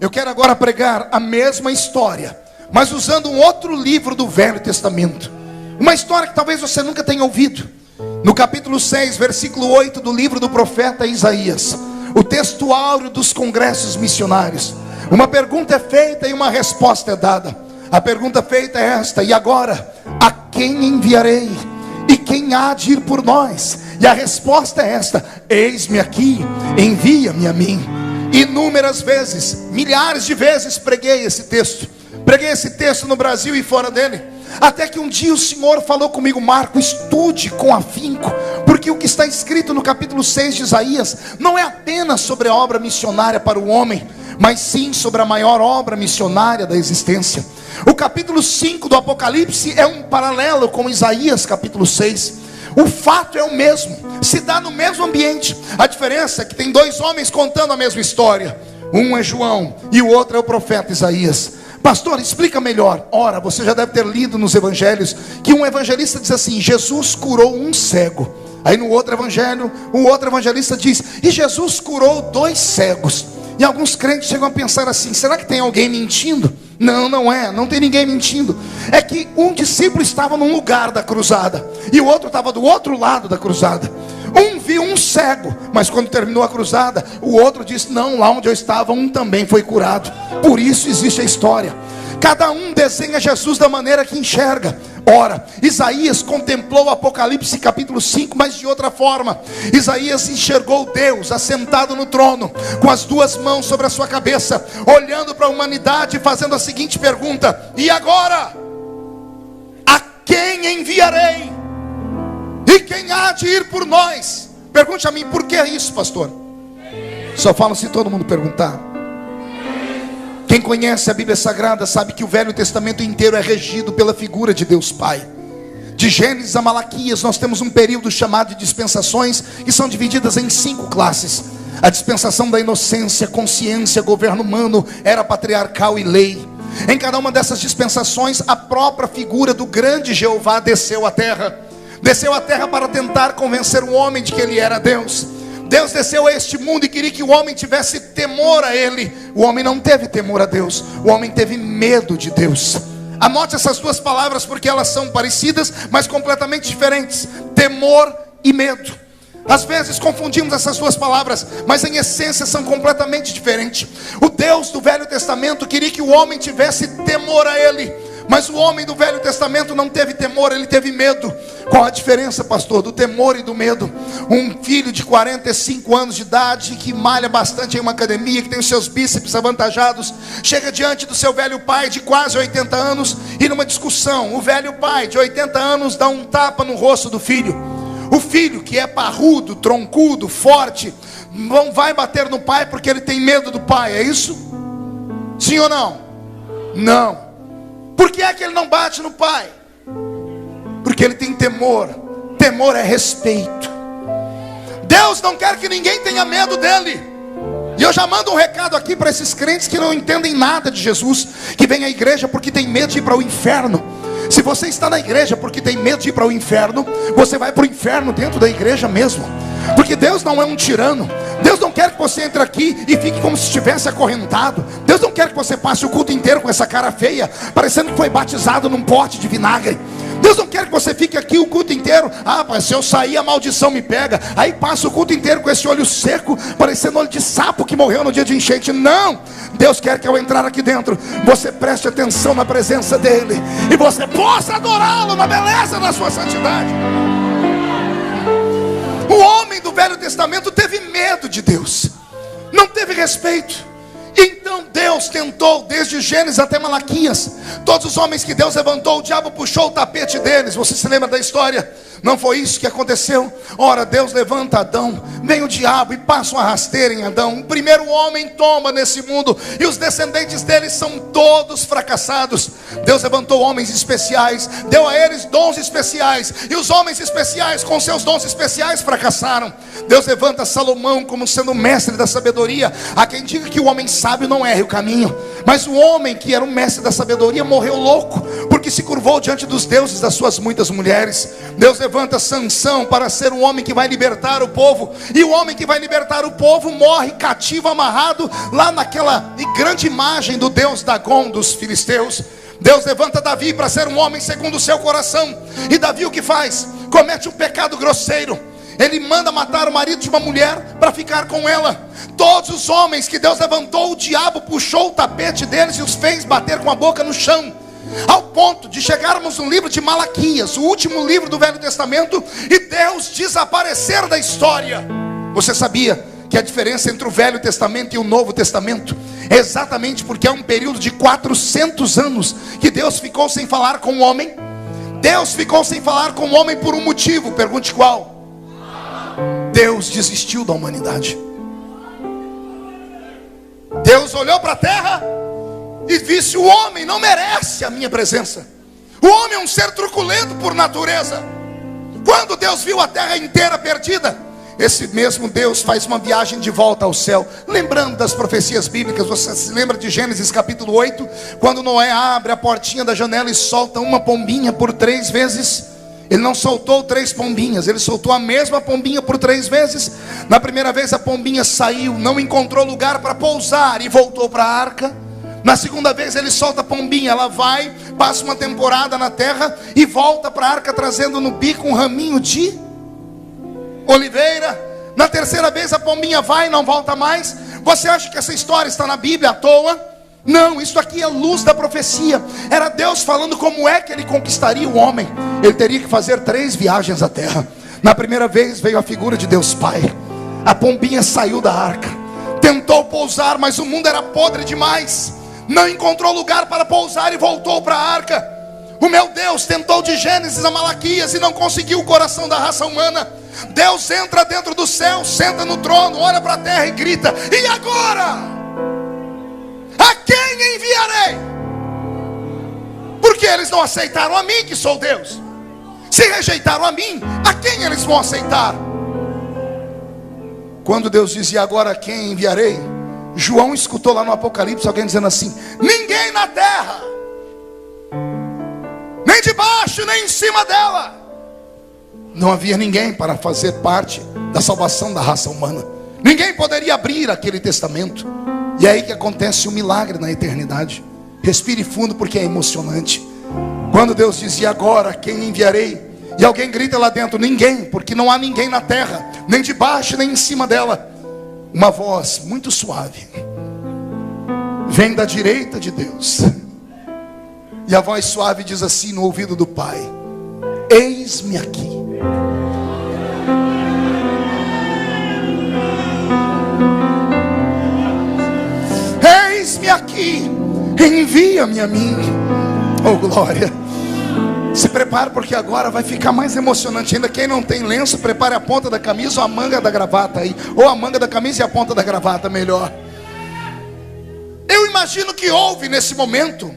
[SPEAKER 1] Eu quero agora pregar a mesma história, mas usando um outro livro do Velho Testamento. Uma história que talvez você nunca tenha ouvido. No capítulo 6, versículo 8 do livro do profeta Isaías, o texto áureo dos congressos missionários. Uma pergunta é feita e uma resposta é dada. A pergunta feita é esta: e agora, a quem enviarei? E quem há de ir por nós? E a resposta é esta: eis-me aqui, envia-me a mim. Inúmeras vezes, milhares de vezes preguei esse texto. Preguei esse texto no Brasil e fora dele. Até que um dia o Senhor falou comigo: Marco, estude com afinco, porque o que está escrito no capítulo 6 de Isaías não é apenas sobre a obra missionária para o homem, mas sim sobre a maior obra missionária da existência. O capítulo 5 do Apocalipse é um paralelo com Isaías capítulo 6. O fato é o mesmo, se dá no mesmo ambiente. A diferença é que tem 2 homens contando a mesma história. Um é João e o outro é o profeta Isaías. Pastor, explica melhor. Ora, você já deve ter lido nos evangelhos que um evangelista diz assim: Jesus curou um cego. Aí no outro evangelho, o outro evangelista diz: e Jesus curou 2 cegos. E alguns crentes chegam a pensar assim: será que tem alguém mentindo? Não, não é, não tem ninguém mentindo. É que um discípulo estava num lugar da cruzada e o outro estava do outro lado da cruzada. Um viu um cego, mas quando terminou a cruzada, o outro disse: não, lá onde eu estava, um também foi curado. Por isso existe a história. Cada um desenha Jesus da maneira que enxerga. Ora, Isaías contemplou o Apocalipse capítulo 5, mas de outra forma. Isaías enxergou Deus assentado no trono, com as 2 mãos sobre a sua cabeça, olhando para a humanidade e fazendo a seguinte pergunta: e agora? A quem enviarei? E quem há de ir por nós? Pergunte a mim: por que isso, pastor? Só falo se todo mundo perguntar. Quem conhece a Bíblia Sagrada sabe que o Velho Testamento inteiro é regido pela figura de Deus Pai. De Gênesis a Malaquias nós temos um período chamado de dispensações, que são divididas em 5 classes. A dispensação da inocência, consciência, governo humano, era patriarcal e lei. Em cada uma dessas dispensações, a própria figura do grande Jeová desceu à terra. Desceu à terra para tentar convencer o homem de que ele era Deus. Deus desceu a este mundo e queria que o homem tivesse temor a ele. O homem não teve temor a Deus, o homem teve medo de Deus. Anote essas 2 palavras porque elas são parecidas, mas completamente diferentes: temor e medo. Às vezes confundimos essas 2 palavras, mas em essência são completamente diferentes. O Deus do Velho Testamento queria que o homem tivesse temor a ele, mas o homem do Velho Testamento não teve temor, ele teve medo. Qual a diferença, pastor, do temor e do medo? Um filho de 45 anos de idade, que malha bastante em uma academia, que tem os seus bíceps avantajados, chega diante do seu velho pai de quase 80 anos, e numa discussão, o velho pai de 80 anos dá um tapa no rosto do filho. O filho, que é parrudo, troncudo, forte, não vai bater no pai porque ele tem medo do pai, é isso? Sim ou não? Não. Por que é que ele não bate no pai? Porque ele tem temor. Temor é respeito. Deus não quer que ninguém tenha medo dele. E eu já mando um recado aqui para esses crentes que não entendem nada de Jesus, que vêm à igreja porque tem medo de ir para o inferno. Se você está na igreja porque tem medo de ir para o inferno, você vai para o inferno dentro da igreja mesmo. Porque Deus não é um tirano. Deus não quer que você entre aqui e fique como se estivesse acorrentado. Deus não quer que você passe o culto inteiro com essa cara feia, parecendo que foi batizado num pote de vinagre. Deus não quer que você fique aqui o culto inteiro. Ah, mas se eu sair a maldição me pega. Aí passa o culto inteiro com esse olho seco, parecendo olho de sapo que morreu no dia de enchente. Não, Deus quer que ao entrar aqui dentro, você preste atenção na presença dele, e você possa adorá-lo na beleza da sua santidade. O homem do Velho Testamento teve medo de Deus, não teve respeito. Então Deus tentou, desde Gênesis até Malaquias, todos os homens que Deus levantou, o diabo puxou o tapete deles. Você se lembra da história? Não foi isso que aconteceu? Ora, Deus levanta Adão, vem o diabo e passa uma rasteira em Adão. O primeiro homem toma nesse mundo, e os descendentes deles são todos fracassados. Deus levantou homens especiais, deu a eles dons especiais, e os homens especiais com seus dons especiais fracassaram. Deus levanta Salomão como sendo o mestre da sabedoria. Há quem diga que o homem sábio não erre o caminho, mas o homem que era o mestre da sabedoria morreu louco, porque se curvou diante dos deuses das suas muitas mulheres. Deus levanta Sansão para ser um homem que vai libertar o povo, e o homem que vai libertar o povo morre cativo, amarrado lá naquela grande imagem do deus Dagom dos filisteus. Deus levanta Davi para ser um homem segundo o seu coração, e Davi o que faz? Comete um pecado grosseiro. Ele manda matar o marido de uma mulher para ficar com ela. Todos os homens que Deus levantou, o diabo puxou o tapete deles e os fez bater com a boca no chão, ao ponto de chegarmos no livro de Malaquias, o último livro do Velho Testamento, e Deus desaparecer da história. Você sabia que a diferença entre o Velho Testamento e o Novo Testamento é exatamente porque é um período de 400 anos que Deus ficou sem falar com o homem? Deus ficou sem falar com o homem por um motivo. Pergunte qual? Deus desistiu da humanidade. Deus olhou para a terra e disse: o homem não merece a minha presença. O homem é um ser truculento por natureza. Quando Deus viu a terra inteira perdida, esse mesmo Deus faz uma viagem de volta ao céu, lembrando das profecias bíblicas. Você se lembra de Gênesis capítulo 8, quando Noé abre a portinha da janela e solta uma pombinha por 3 vezes? Ele não soltou 3 pombinhas, ele soltou a mesma pombinha por 3 vezes. Na primeira vez a pombinha saiu, não encontrou lugar para pousar e voltou para a arca. Na segunda vez ele solta a pombinha, ela vai, passa uma temporada na terra e volta para a arca trazendo no bico um raminho de oliveira. Na terceira vez a pombinha vai e não volta mais. Você acha que essa história está na Bíblia à toa? Não, isso aqui é luz da profecia. Era Deus falando como é que ele conquistaria o homem. Ele teria que fazer 3 viagens à terra. Na primeira vez veio a figura de Deus Pai. A pombinha saiu da arca, tentou pousar, mas o mundo era podre demais, não encontrou lugar para pousar e voltou para a arca. O meu Deus tentou de Gênesis a Malaquias e não conseguiu o coração da raça humana. Deus entra dentro do céu, senta no trono, olha para a terra e grita: e agora? A quem quem enviarei? Porque eles não aceitaram a mim, que sou Deus. Se rejeitaram a mim, a quem eles vão aceitar? Quando Deus dizia: agora quem enviarei? João escutou lá no Apocalipse alguém dizendo assim: ninguém na terra, nem debaixo, nem em cima dela. Não havia ninguém para fazer parte da salvação da raça humana. Ninguém poderia abrir aquele testamento. E é aí que acontece um milagre na eternidade. Respire fundo, porque é emocionante. Quando Deus dizia: agora quem enviarei? E alguém grita lá dentro: ninguém, porque não há ninguém na terra, nem debaixo, nem em cima dela. Uma voz muito suave vem da direita de Deus. E a voz suave diz assim no ouvido do Pai: eis-me aqui. Eis-me aqui, envia-me a mim. Oh glória. Se prepare, porque agora vai ficar mais emocionante ainda. Quem não tem lenço, prepare a ponta da camisa ou a manga da gravata aí. Ou a manga da camisa e a ponta da gravata, melhor. Eu imagino que houve nesse momento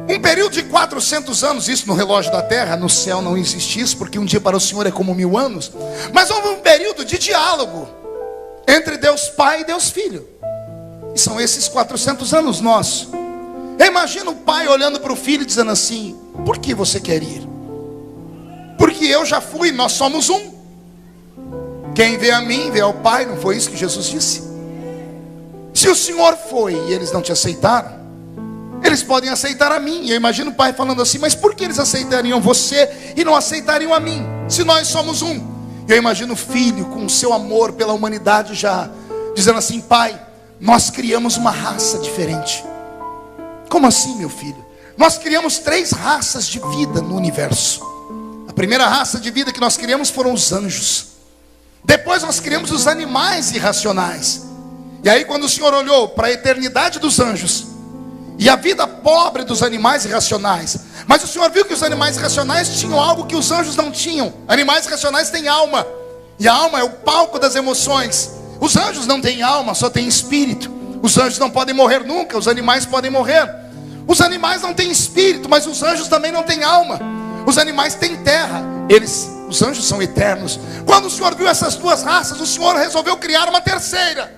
[SPEAKER 1] um período de 400 anos. Isso no relógio da terra. No céu não existe isso, porque um dia para o Senhor é como 1000 anos. Mas houve um período de diálogo entre Deus Pai e Deus Filho. E são esses 400 anos nossos. Eu imagino o pai olhando para o filho dizendo assim: por que você quer ir? Porque eu já fui, nós somos um. Quem vê a mim, vê ao Pai. Não foi isso que Jesus disse? Se o Senhor foi e eles não te aceitaram, eles podem aceitar a mim. E eu imagino o pai falando assim: mas por que eles aceitariam você e não aceitariam a mim, se nós somos um? E eu imagino o filho com o seu amor pela humanidade já dizendo assim: pai, nós criamos uma raça diferente. Como assim, meu filho? Nós criamos 3 raças de vida no universo. A primeira raça de vida que nós criamos foram os anjos. Depois nós criamos os animais irracionais. E aí quando o Senhor olhou para a eternidade dos anjos e a vida pobre dos animais irracionais, mas o Senhor viu que os animais irracionais tinham algo que os anjos não tinham. Animais irracionais têm alma, e a alma é o palco das emoções. Os anjos não têm alma, só têm espírito. Os anjos não podem morrer nunca, os animais podem morrer. Os animais não têm espírito, mas os anjos também não têm alma. Os animais têm terra, os anjos são eternos. Quando o Senhor viu essas 2 raças, o Senhor resolveu criar uma terceira.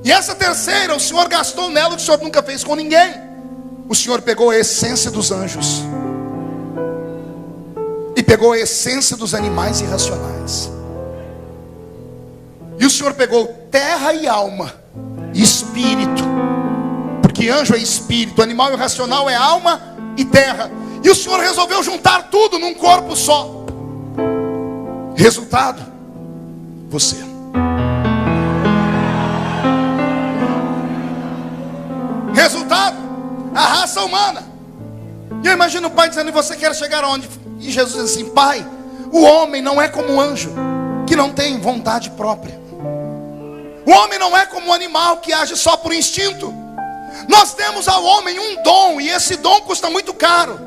[SPEAKER 1] E essa terceira, o Senhor gastou nela o que o Senhor nunca fez com ninguém. O Senhor pegou a essência dos anjos e pegou a essência dos animais irracionais. E o Senhor pegou terra e alma e espírito, porque anjo é espírito, animal irracional é alma e terra. E o Senhor resolveu juntar tudo num corpo só. Resultado: você. Resultado: a raça humana. E eu imagino o pai dizendo: e você quer chegar aonde? E Jesus diz assim: pai, o homem não é como um anjo, que não tem vontade própria. O homem não é como um animal que age só por instinto. Nós temos ao homem um dom, e esse dom custa muito caro.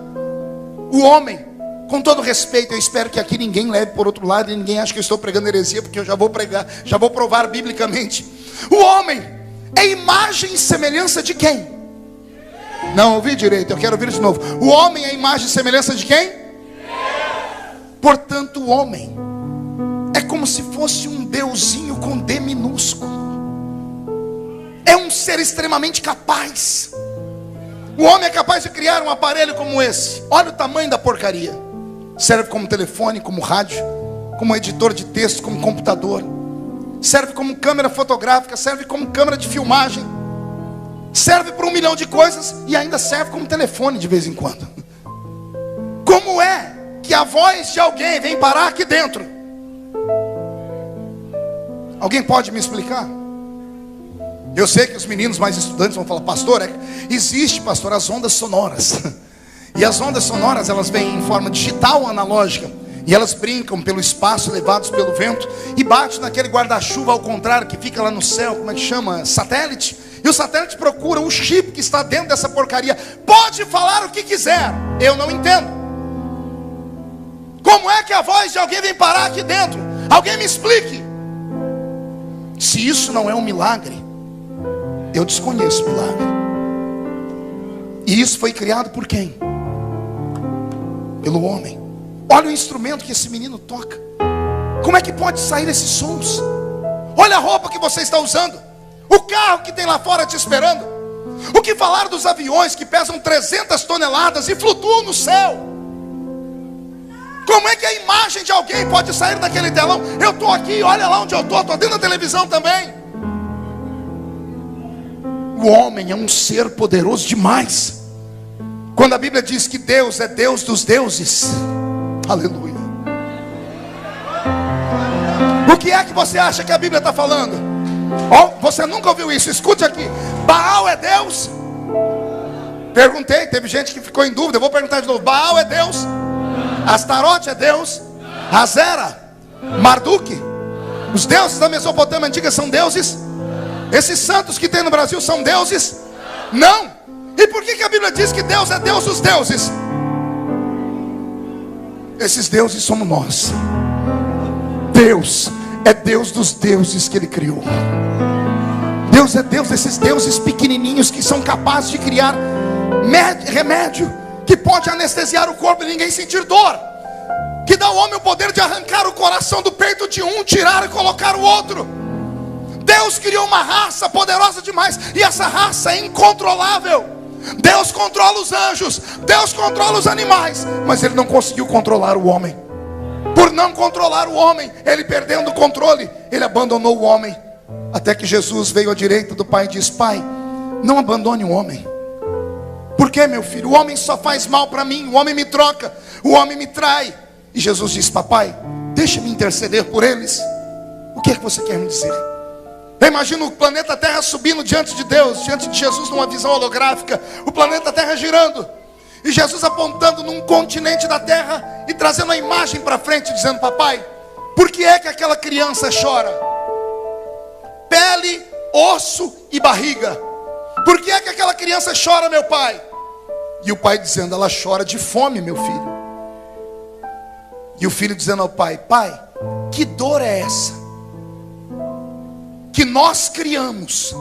[SPEAKER 1] O homem, com todo respeito, eu espero que aqui ninguém leve por outro lado e ninguém ache que eu estou pregando heresia, porque eu já vou pregar, já vou provar biblicamente. O homem é imagem e semelhança de quem? Não ouvi direito, eu quero ouvir de novo. O homem é imagem e semelhança de quem? Portanto, o homem é como se fosse um deusinho com D minúsculo. É um ser extremamente capaz. O homem é capaz de criar um aparelho como esse. Olha o tamanho da porcaria. Serve como telefone, como rádio, como editor de texto, como computador. Serve como câmera fotográfica, serve como câmera de filmagem. Serve para 1 milhão de coisas e ainda serve como telefone de vez em quando. Como é que a voz de alguém vem parar aqui dentro? Alguém pode me explicar? Eu sei que os meninos mais estudantes vão falar: pastor, existe, pastor, as ondas sonoras. E as ondas sonoras, elas vêm em forma digital ou analógica. E elas brincam pelo espaço, levados pelo vento, e bate naquele guarda-chuva ao contrário, que fica lá no céu, como é que chama? Satélite. E o satélite procura o chip que está dentro dessa porcaria. Pode falar o que quiser, eu não entendo. Como é que a voz de alguém vem parar aqui dentro? Alguém me explique. Se isso não é um milagre, Eu desconheço o milagre. E isso foi criado por quem? Pelo homem. Olha o instrumento que esse menino toca. Como é que pode sair esses sons? Olha a roupa que você está usando, o carro que tem lá fora te esperando. O que falar dos aviões que pesam 300 toneladas e flutuam no céu? Como é que a imagem de alguém pode sair daquele telão? Eu estou aqui, olha lá onde eu estou dentro da televisão também. O homem é um ser poderoso demais. Quando a Bíblia diz que Deus é Deus dos deuses, aleluia. O que é que você acha que a Bíblia está falando? Oh, você nunca ouviu isso, escute aqui. Baal é Deus? Perguntei, teve gente que ficou em dúvida, eu vou perguntar de novo. Baal é Deus? Astarote é Deus? Azera? Marduk? Os deuses da Mesopotâmia antiga são deuses? Esses santos que tem no Brasil são deuses? Não. E por que a Bíblia diz que Deus é Deus dos deuses? Esses deuses somos nós. Deus é Deus dos deuses que Ele criou. Deus é Deus desses deuses pequenininhos que são capazes de criar remédio que pode anestesiar o corpo e ninguém sentir dor, que dá ao homem o poder de arrancar o coração do peito de um, tirar e colocar o outro. Deus criou uma raça poderosa demais, e essa raça é incontrolável. Deus controla os anjos, Deus controla os animais, mas Ele não conseguiu controlar o homem. Por não controlar o homem, Ele perdendo o controle, Ele abandonou o homem. Até que Jesus veio à direita do Pai e disse: Pai, não abandone o homem. Por que, meu filho? O homem só faz mal para mim, o homem me troca, o homem me trai. E Jesus disse: Papai, deixa-me interceder por eles. O que é que você quer me dizer? Eu imagino o planeta Terra subindo diante de Deus, diante de Jesus, numa visão holográfica. O planeta Terra girando, e Jesus apontando num continente da Terra e trazendo a imagem para frente, dizendo: Papai, por que é que aquela criança chora? Pele, osso e barriga. Por que é que aquela criança chora, meu pai? E o pai dizendo: ela chora de fome, meu filho. E o filho dizendo ao pai: Pai, que dor é essa que nós criamos,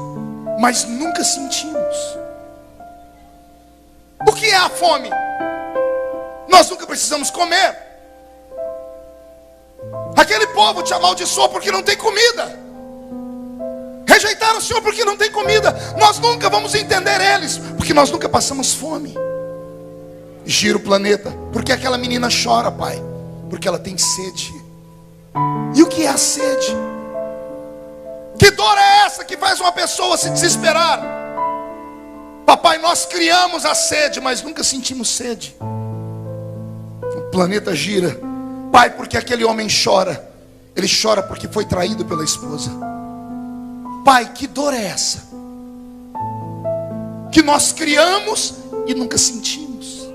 [SPEAKER 1] mas nunca sentimos? O que é a fome? Nós nunca precisamos comer. Aquele povo te amaldiçoou porque não tem comida. Rejeitaram o Senhor porque não tem comida. Nós nunca vamos entender eles, porque nós nunca passamos fome. Gira o planeta. Por que aquela menina chora, pai? Porque ela tem sede. E o que é a sede? Que dor é essa que faz uma pessoa se desesperar? Papai, nós criamos a sede, mas nunca sentimos sede. O planeta gira. Pai, porque aquele homem chora? Ele chora porque foi traído pela esposa. Pai, que dor é essa que nós criamos e nunca sentimos?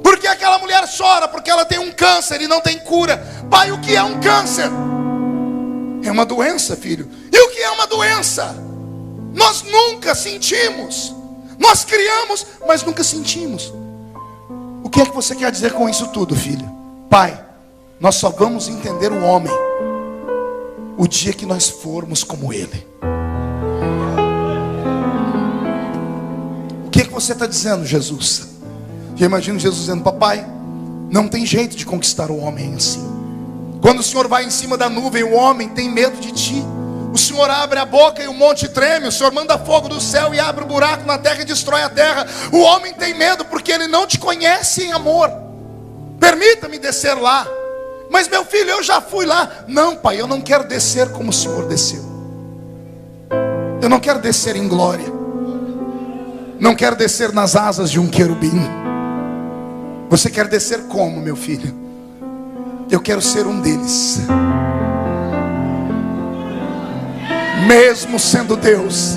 [SPEAKER 1] Por que aquela mulher chora? Porque ela tem um câncer e não tem cura. Pai, o que é um câncer? É uma doença, filho. E o que é uma doença? Nós nunca sentimos. Nós criamos, mas nunca sentimos. O que é que você quer dizer com isso tudo, filho? Pai, nós só vamos entender o homem o dia que nós formos como ele. O que é que você está dizendo, Jesus? Eu imagino Jesus dizendo: Papai, não tem jeito de conquistar o homem assim. Quando o Senhor vai em cima da nuvem, o homem tem medo de ti. O Senhor abre a boca e o monte treme. O Senhor manda fogo do céu e abre um buraco na terra e destrói a terra. O homem tem medo porque ele não te conhece em amor. Permita-me descer lá. Mas meu filho, eu já fui lá. Não, pai, eu não quero descer como o Senhor desceu. Eu não quero descer em glória. Não quero descer nas asas de um querubim. Você quer descer como, meu filho? Eu quero ser um deles. Mesmo sendo Deus,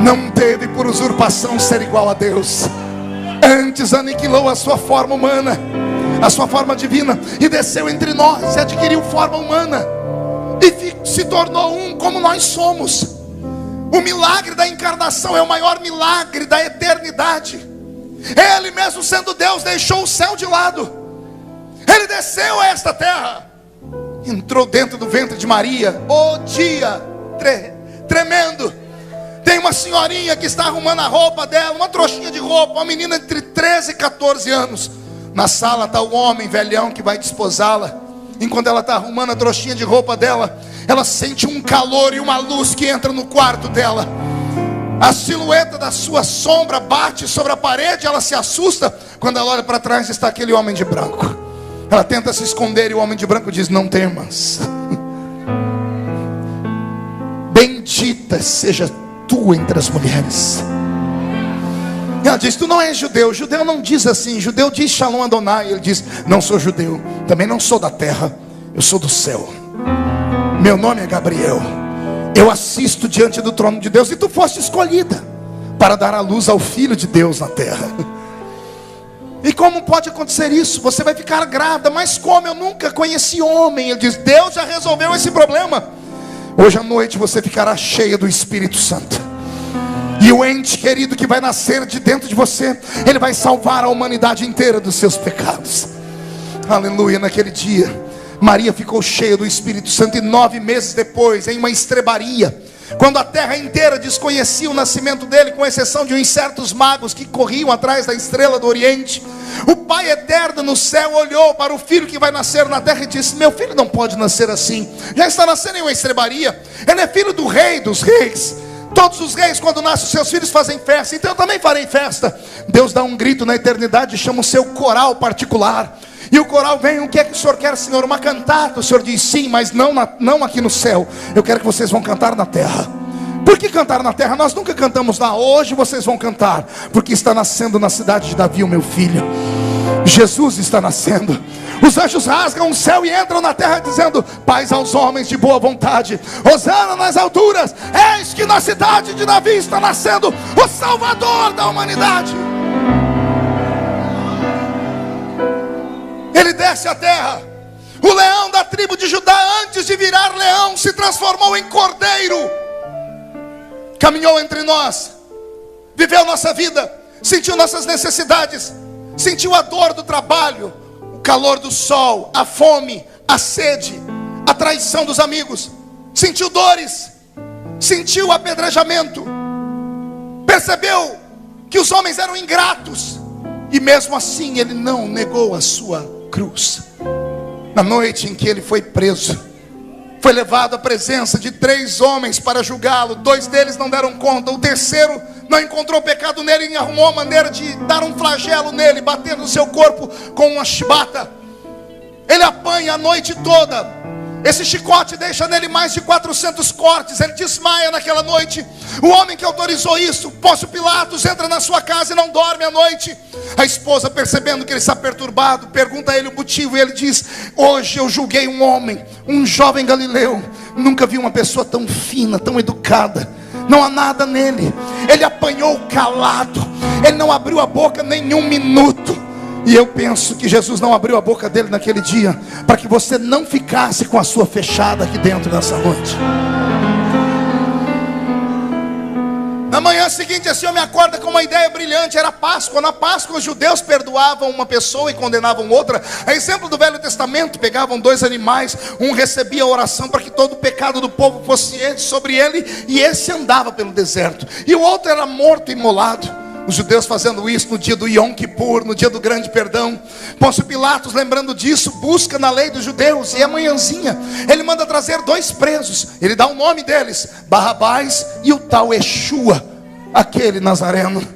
[SPEAKER 1] não teve por usurpação ser igual a Deus. Antes aniquilou a sua forma humana, a sua forma divina, e desceu entre nós, e adquiriu forma humana, e se tornou um como nós somos. O milagre da encarnação é o maior milagre da eternidade. Ele mesmo sendo Deus deixou o céu de lado. Ele desceu a esta terra, entrou dentro do ventre de Maria. O dia tremendo. Tem uma senhorinha que está arrumando a roupa dela, uma trouxinha de roupa, uma menina entre 13 e 14 anos. Na sala está o homem velhão que vai desposá-la. Enquanto ela está arrumando a trouxinha de roupa dela, ela sente um calor e uma luz que entra no quarto dela. A silhueta da sua sombra bate sobre a parede. Ela se assusta. Quando ela olha para trás, está aquele homem de branco. Ela tenta se esconder e o homem de branco diz: não temas. Bendita seja tu entre as mulheres. Ela diz: tu não és judeu. Judeu não diz assim. Judeu diz Shalom Adonai. Ele diz: não sou judeu, também não sou da terra, eu sou do céu. Meu nome é Gabriel. Eu assisto diante do trono de Deus. E tu foste escolhida para dar a luz ao Filho de Deus na terra. E como pode acontecer isso? Você vai ficar grávida. Mas como? Eu nunca conheci homem. Ele diz: Deus já resolveu esse problema. Hoje à noite você ficará cheia do Espírito Santo. E o ente querido que vai nascer de dentro de você, ele vai salvar a humanidade inteira dos seus pecados. Aleluia. Naquele dia Maria ficou cheia do Espírito Santo. E 9 meses depois, em uma estrebaria, quando a terra inteira desconhecia o nascimento dele, com exceção de uns certos magos que corriam atrás da estrela do Oriente, o Pai eterno no céu olhou para o filho que vai nascer na terra e disse: meu filho não pode nascer assim, já está nascendo em uma estrebaria. Ele é filho do rei dos reis. Todos os reis, quando nascem os seus filhos, fazem festa, então eu também farei festa. Deus dá um grito na eternidade e chama o seu coral particular. E o coral vem: o que é que o senhor quer, Senhor? Uma cantata. O senhor diz: sim, mas não aqui no céu. Eu quero que vocês vão cantar na terra. Por que cantar na terra? Nós nunca cantamos lá. Hoje vocês vão cantar, porque está nascendo na cidade de Davi o meu filho. Jesus está nascendo. Os anjos rasgam o céu e entram na terra dizendo: paz aos homens de boa vontade, hosana nas alturas. Eis que na cidade de Davi está nascendo o Salvador da humanidade. Ele desce à terra. O leão da tribo de Judá, antes de virar leão, se transformou em cordeiro. Caminhou entre nós, viveu nossa vida, sentiu nossas necessidades, sentiu a dor do trabalho, o calor do sol, a fome, a sede, a traição dos amigos. Sentiu dores, sentiu apedrejamento, percebeu que os homens eram ingratos, e mesmo assim ele não negou a sua cruz. Na noite em que ele foi preso, foi levado à presença de 3 homens para julgá-lo. 2 deles não deram conta. O terceiro não encontrou pecado nele e arrumou a maneira de dar um flagelo nele, batendo no seu corpo com uma chibata. Ele apanha a noite toda. Esse chicote deixa nele mais de 400 cortes. Ele desmaia naquela noite. O homem que autorizou isso, Pôncio Pilatos, entra na sua casa e não dorme à noite. A esposa, percebendo que ele está perturbado, pergunta a ele o motivo, e ele diz: hoje eu julguei um homem, um jovem galileu. Nunca vi uma pessoa tão fina, tão educada. Não há nada nele. Ele apanhou calado. Ele não abriu a boca nenhum minuto. E eu penso que Jesus não abriu a boca dele naquele dia para que você não ficasse com a sua fechada aqui dentro nessa noite. Na manhã seguinte, esse homem acorda com uma ideia brilhante. Era Páscoa. Na Páscoa os judeus perdoavam uma pessoa e condenavam outra. A exemplo do Velho Testamento, pegavam 2 animais. Um recebia a oração para que todo o pecado do povo fosse sobre ele, e esse andava pelo deserto. E o outro era morto e imolado. Os judeus fazendo isso no dia do Yom Kippur, no dia do grande perdão. Pôncio Pilatos, lembrando disso, busca na lei dos judeus. E amanhãzinha ele manda trazer 2 presos. Ele dá o nome deles: Barrabás e o tal Yeshua, aquele nazareno.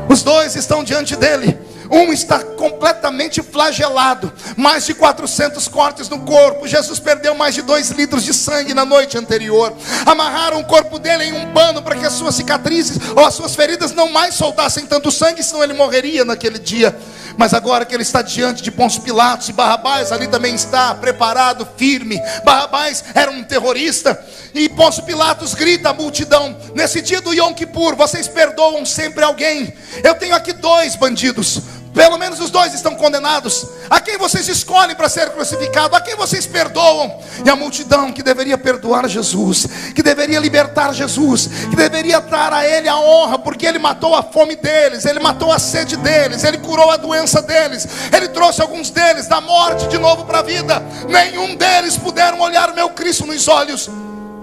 [SPEAKER 1] Os 2 estão diante dele. Um está completamente flagelado, mais de 400 cortes no corpo. Jesus perdeu mais de 2 litros de sangue na noite anterior. Amarraram o corpo dele em um pano para que as suas cicatrizes ou as suas feridas não mais soltassem tanto sangue, senão ele morreria naquele dia. Mas agora que ele está diante de Pôncio Pilatos, e Barrabás ali também está preparado, firme. Barrabás era um terrorista. E Pôncio Pilatos grita à multidão: nesse dia do Yom Kippur, vocês perdoam sempre alguém? Eu tenho aqui 2 bandidos. Pelo menos os 2 estão condenados. A quem vocês escolhem para ser crucificado? A quem vocês perdoam? E a multidão, que deveria perdoar Jesus, que deveria libertar Jesus, que deveria dar a ele a honra, porque ele matou a fome deles, ele matou a sede deles, ele curou a doença deles, ele trouxe alguns deles da morte de novo para a vida. Nenhum deles puderam olhar o meu Cristo nos olhos.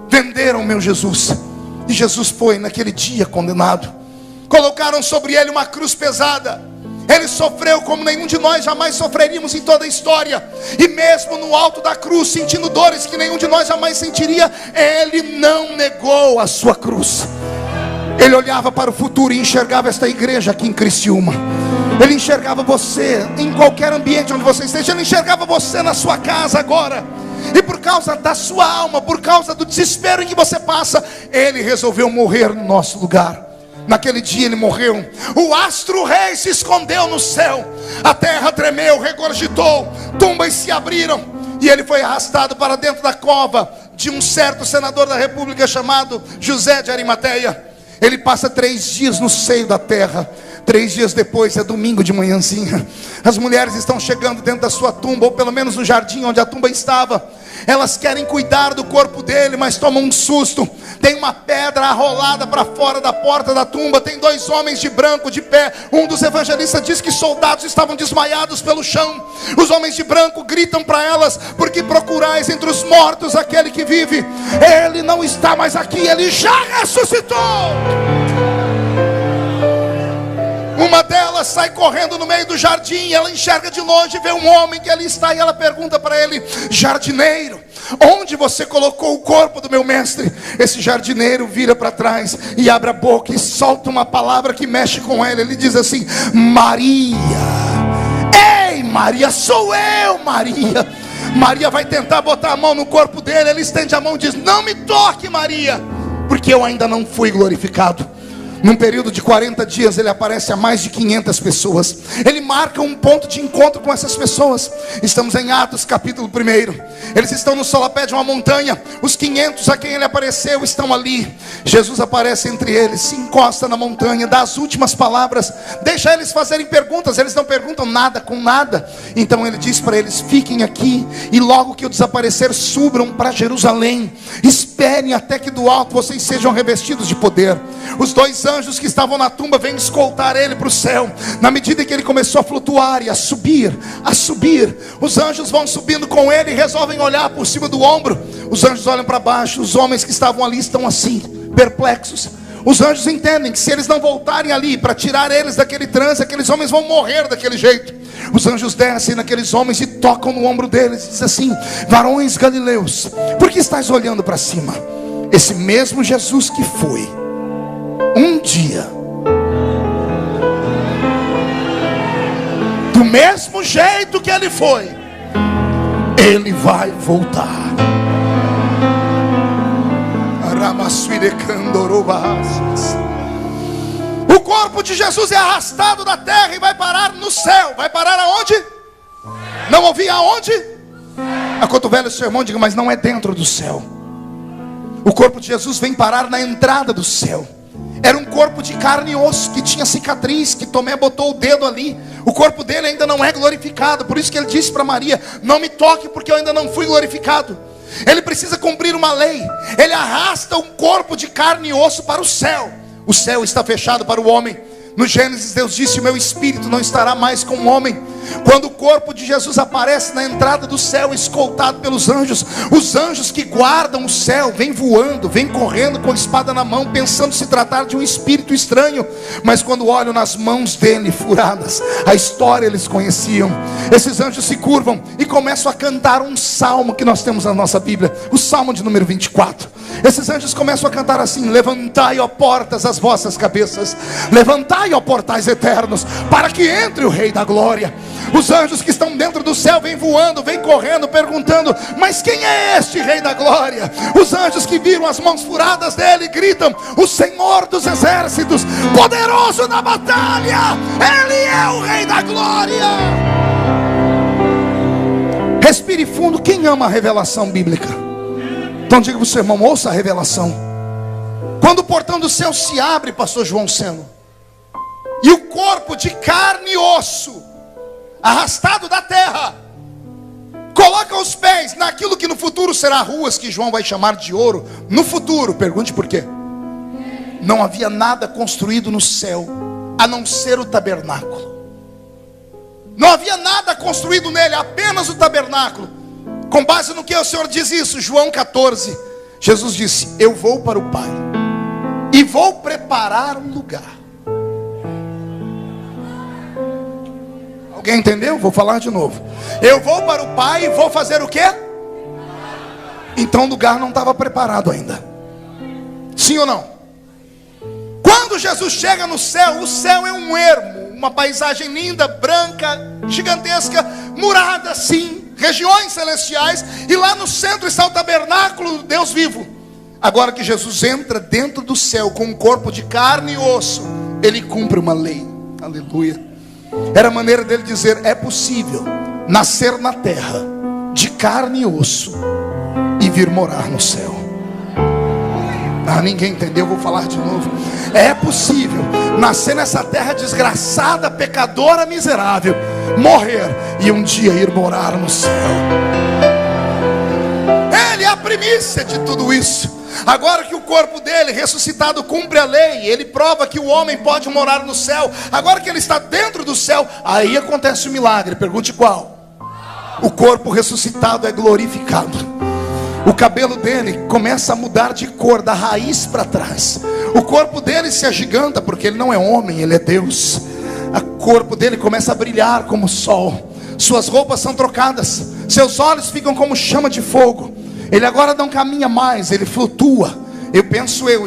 [SPEAKER 1] Venderam o meu Jesus. E Jesus foi naquele dia condenado. Colocaram sobre ele uma cruz pesada. Ele sofreu como nenhum de nós jamais sofreríamos em toda a história. E mesmo no alto da cruz, sentindo dores que nenhum de nós jamais sentiria, ele não negou a sua cruz. Ele olhava para o futuro e enxergava esta igreja aqui em Criciúma. Ele enxergava você em qualquer ambiente onde você esteja. Ele enxergava você na sua casa agora. E por causa da sua alma, por causa do desespero em que você passa, ele resolveu morrer no nosso lugar. Naquele dia ele morreu. O astro-rei se escondeu no céu. A terra tremeu, regurgitou, tumbas se abriram, e ele foi arrastado para dentro da cova de um certo senador da república chamado José de Arimateia. Ele passa 3 dias no seio da terra. 3 dias depois, é domingo de manhãzinha, as mulheres estão chegando dentro da sua tumba, ou pelo menos no jardim onde a tumba estava. Elas querem cuidar do corpo dele, mas tomam um susto. Tem uma pedra arrolada para fora da porta da tumba. Tem 2 homens de branco de pé. Um dos evangelistas diz que soldados estavam desmaiados pelo chão. Os homens de branco gritam para elas: porque procurais entre os mortos aquele que vive? Ele não está mais aqui, ele já ressuscitou. Uma delas sai correndo no meio do jardim. Ela enxerga de longe, vê um homem que ali está, e ela pergunta para ele: jardineiro, onde você colocou o corpo do meu mestre? Esse jardineiro vira para trás e abre a boca e solta uma palavra que mexe com ele. Ele diz assim: Maria. Ei, Maria, sou eu, Maria. Maria vai tentar botar a mão no corpo dele. Ele estende a mão e diz: não me toque, Maria, porque eu ainda não fui glorificado. Num período de 40 dias ele aparece a mais de 500 pessoas. Ele marca um ponto de encontro com essas pessoas. Estamos em Atos capítulo 1. Eles estão no solapé de uma montanha. Os 500 a quem ele apareceu estão ali. Jesus aparece entre eles, se encosta na montanha, dá as últimas palavras, deixa eles fazerem perguntas. Eles não perguntam nada com nada. Então ele diz para eles: fiquem aqui, e logo que eu desaparecer, subam para Jerusalém. Esperem até que do alto vocês sejam revestidos de poder. Os 2 anjos que estavam na tumba vêm escoltar ele para o céu. Na medida em que ele começou a flutuar e a subir, os anjos vão subindo com ele e resolvem olhar por cima do ombro. Os anjos olham para baixo. Os homens que estavam ali estão assim, perplexos. Os anjos entendem que se eles não voltarem ali para tirar eles daquele transe, aqueles homens vão morrer daquele jeito. Os anjos descem naqueles homens e tocam no ombro deles e dizem assim: varões galileus, por que estáis olhando para cima? Esse mesmo Jesus que foi um dia, do mesmo jeito que ele foi, ele vai voltar. O corpo de Jesus é arrastado da terra e vai parar no céu. Vai parar aonde? Não ouvi aonde? Acotovela o seu irmão, diga: mas não é dentro do céu. O corpo de Jesus vem parar na entrada do céu. Era um corpo de carne e osso, que tinha cicatriz, que Tomé botou o dedo ali. O corpo dele ainda não é glorificado. Por isso que ele disse para Maria: não me toque, porque eu ainda não fui glorificado. Ele precisa cumprir uma lei. Ele arrasta um corpo de carne e osso para o céu. O céu está fechado para o homem. No Gênesis, Deus disse: o meu espírito não estará mais com o homem. Quando o corpo de Jesus aparece na entrada do céu, escoltado pelos anjos, os anjos que guardam o céu vêm voando, vêm correndo com a espada na mão, pensando se tratar de um espírito estranho. Mas quando olham nas mãos dele furadas, a história eles conheciam. Esses anjos se curvam e começam a cantar um salmo que nós temos na nossa Bíblia, o salmo de número 24. Esses anjos começam a cantar assim: levantai, ó portas, as vossas cabeças, levantai, ó portais eternos, para que entre o Rei da Glória. Os anjos que estão dentro do céu vêm voando, vêm correndo, perguntando: mas quem é este Rei da Glória? Os anjos que viram as mãos furadas dele gritam: o Senhor dos exércitos, poderoso na batalha, ele é o Rei da Glória. Respire fundo. Quem ama a revelação bíblica? Então diga para o seu irmão: ouça a revelação. Quando o portão do céu se abre, pastor João Seno, e o corpo de carne e osso, arrastado da terra, coloca os pés naquilo que no futuro será ruas, que João vai chamar de ouro. No futuro, pergunte por quê. Não havia nada construído no céu a não ser o tabernáculo. Não havia nada construído nele, apenas o tabernáculo. Com base no que o Senhor diz isso? João 14. Jesus disse: eu vou para o Pai, e vou preparar um lugar. Alguém entendeu? Vou falar de novo. Eu vou para o Pai e vou fazer o quê? Então o lugar não estava preparado ainda. Sim ou não? Quando Jesus chega no céu, o céu é um ermo, uma paisagem linda, branca, gigantesca, murada assim, regiões celestiais, e lá no centro está o tabernáculo do Deus vivo. Agora que Jesus entra dentro do céu com um corpo de carne e osso, ele cumpre uma lei. Aleluia. Era a maneira dele dizer: é possível nascer na terra de carne e osso e vir morar no céu. Ninguém entendeu, vou falar de novo. É possível nascer nessa terra desgraçada, pecadora, miserável, morrer e um dia ir morar no céu. Ele é a primícia de tudo isso. Agora que o corpo dele ressuscitado cumpre a lei, ele prova que o homem pode morar no céu. Agora que ele está dentro do céu, aí acontece o milagre. Pergunte qual? O corpo ressuscitado é glorificado. O cabelo dele começa a mudar de cor, da raiz para trás. O corpo dele se agiganta, porque ele não é homem, ele é Deus. O corpo dele começa a brilhar como o sol. Suas roupas são trocadas, seus olhos ficam como chama de fogo. Ele agora não caminha mais, ele flutua.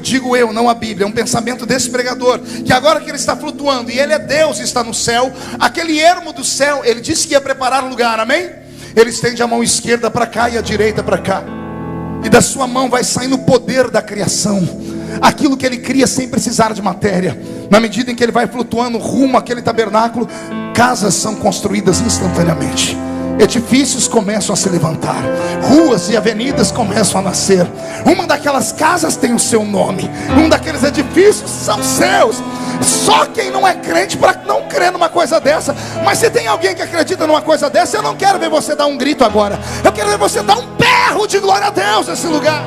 [SPEAKER 1] Digo eu, não a Bíblia, é um pensamento desse pregador, que agora que ele está flutuando, e ele é Deus, está no céu, aquele ermo do céu, ele disse que ia preparar um lugar, amém? Ele estende a mão esquerda para cá e a direita para cá, e da sua mão vai saindo o poder da criação, aquilo que ele cria sem precisar de matéria. Na medida em que ele vai flutuando rumo àquele tabernáculo, casas são construídas instantaneamente, edifícios começam a se levantar, ruas e avenidas começam a nascer. Uma daquelas casas tem o seu nome, um daqueles edifícios são seus. Só quem não é crente para não crer numa coisa dessa. Mas se tem alguém que acredita numa coisa dessa, eu não quero ver você dar um grito agora, eu quero ver você dar um berro de glória a Deus nesse lugar.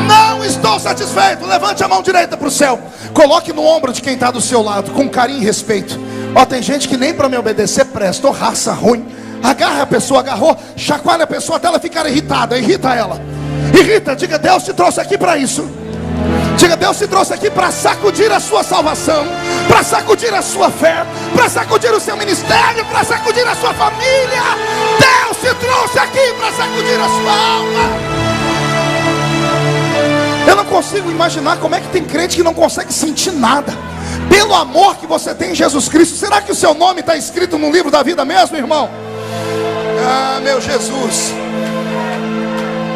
[SPEAKER 1] Não estou satisfeito. Levante a mão direita para o céu, coloque no ombro de quem está do seu lado, com carinho e respeito. Tem gente que nem para me obedecer presta, raça ruim. Agarra a pessoa, agarrou, chacoalha a pessoa até ela ficar irritada. Irrita ela, irrita, diga: Deus te trouxe aqui para isso. Diga: Deus te trouxe aqui para sacudir a sua salvação, para sacudir a sua fé, para sacudir o seu ministério, para sacudir a sua família. Deus te trouxe aqui para sacudir a sua alma. Eu não consigo imaginar como é que tem crente que não consegue sentir nada pelo amor que você tem em Jesus Cristo. Será que o seu nome está escrito no livro da vida mesmo, irmão? Meu Jesus.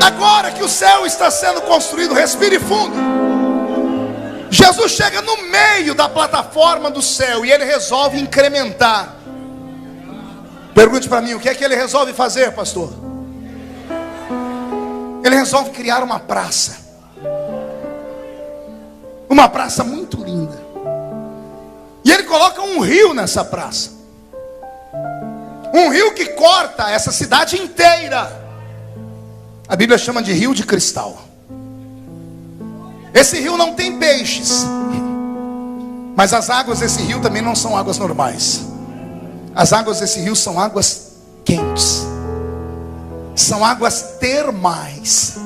[SPEAKER 1] Agora que o céu está sendo construído, respire fundo. Jesus chega no meio da plataforma do céu e ele resolve incrementar. Pergunte para mim, o que é que ele resolve fazer, pastor? Ele resolve criar uma praça. Uma praça muito linda. E ele coloca um rio nessa praça. Um rio que corta essa cidade inteira. A Bíblia chama de rio de cristal. Esse rio não tem peixes, mas as águas desse rio também não são águas normais. As águas desse rio são águas quentes. São águas termais.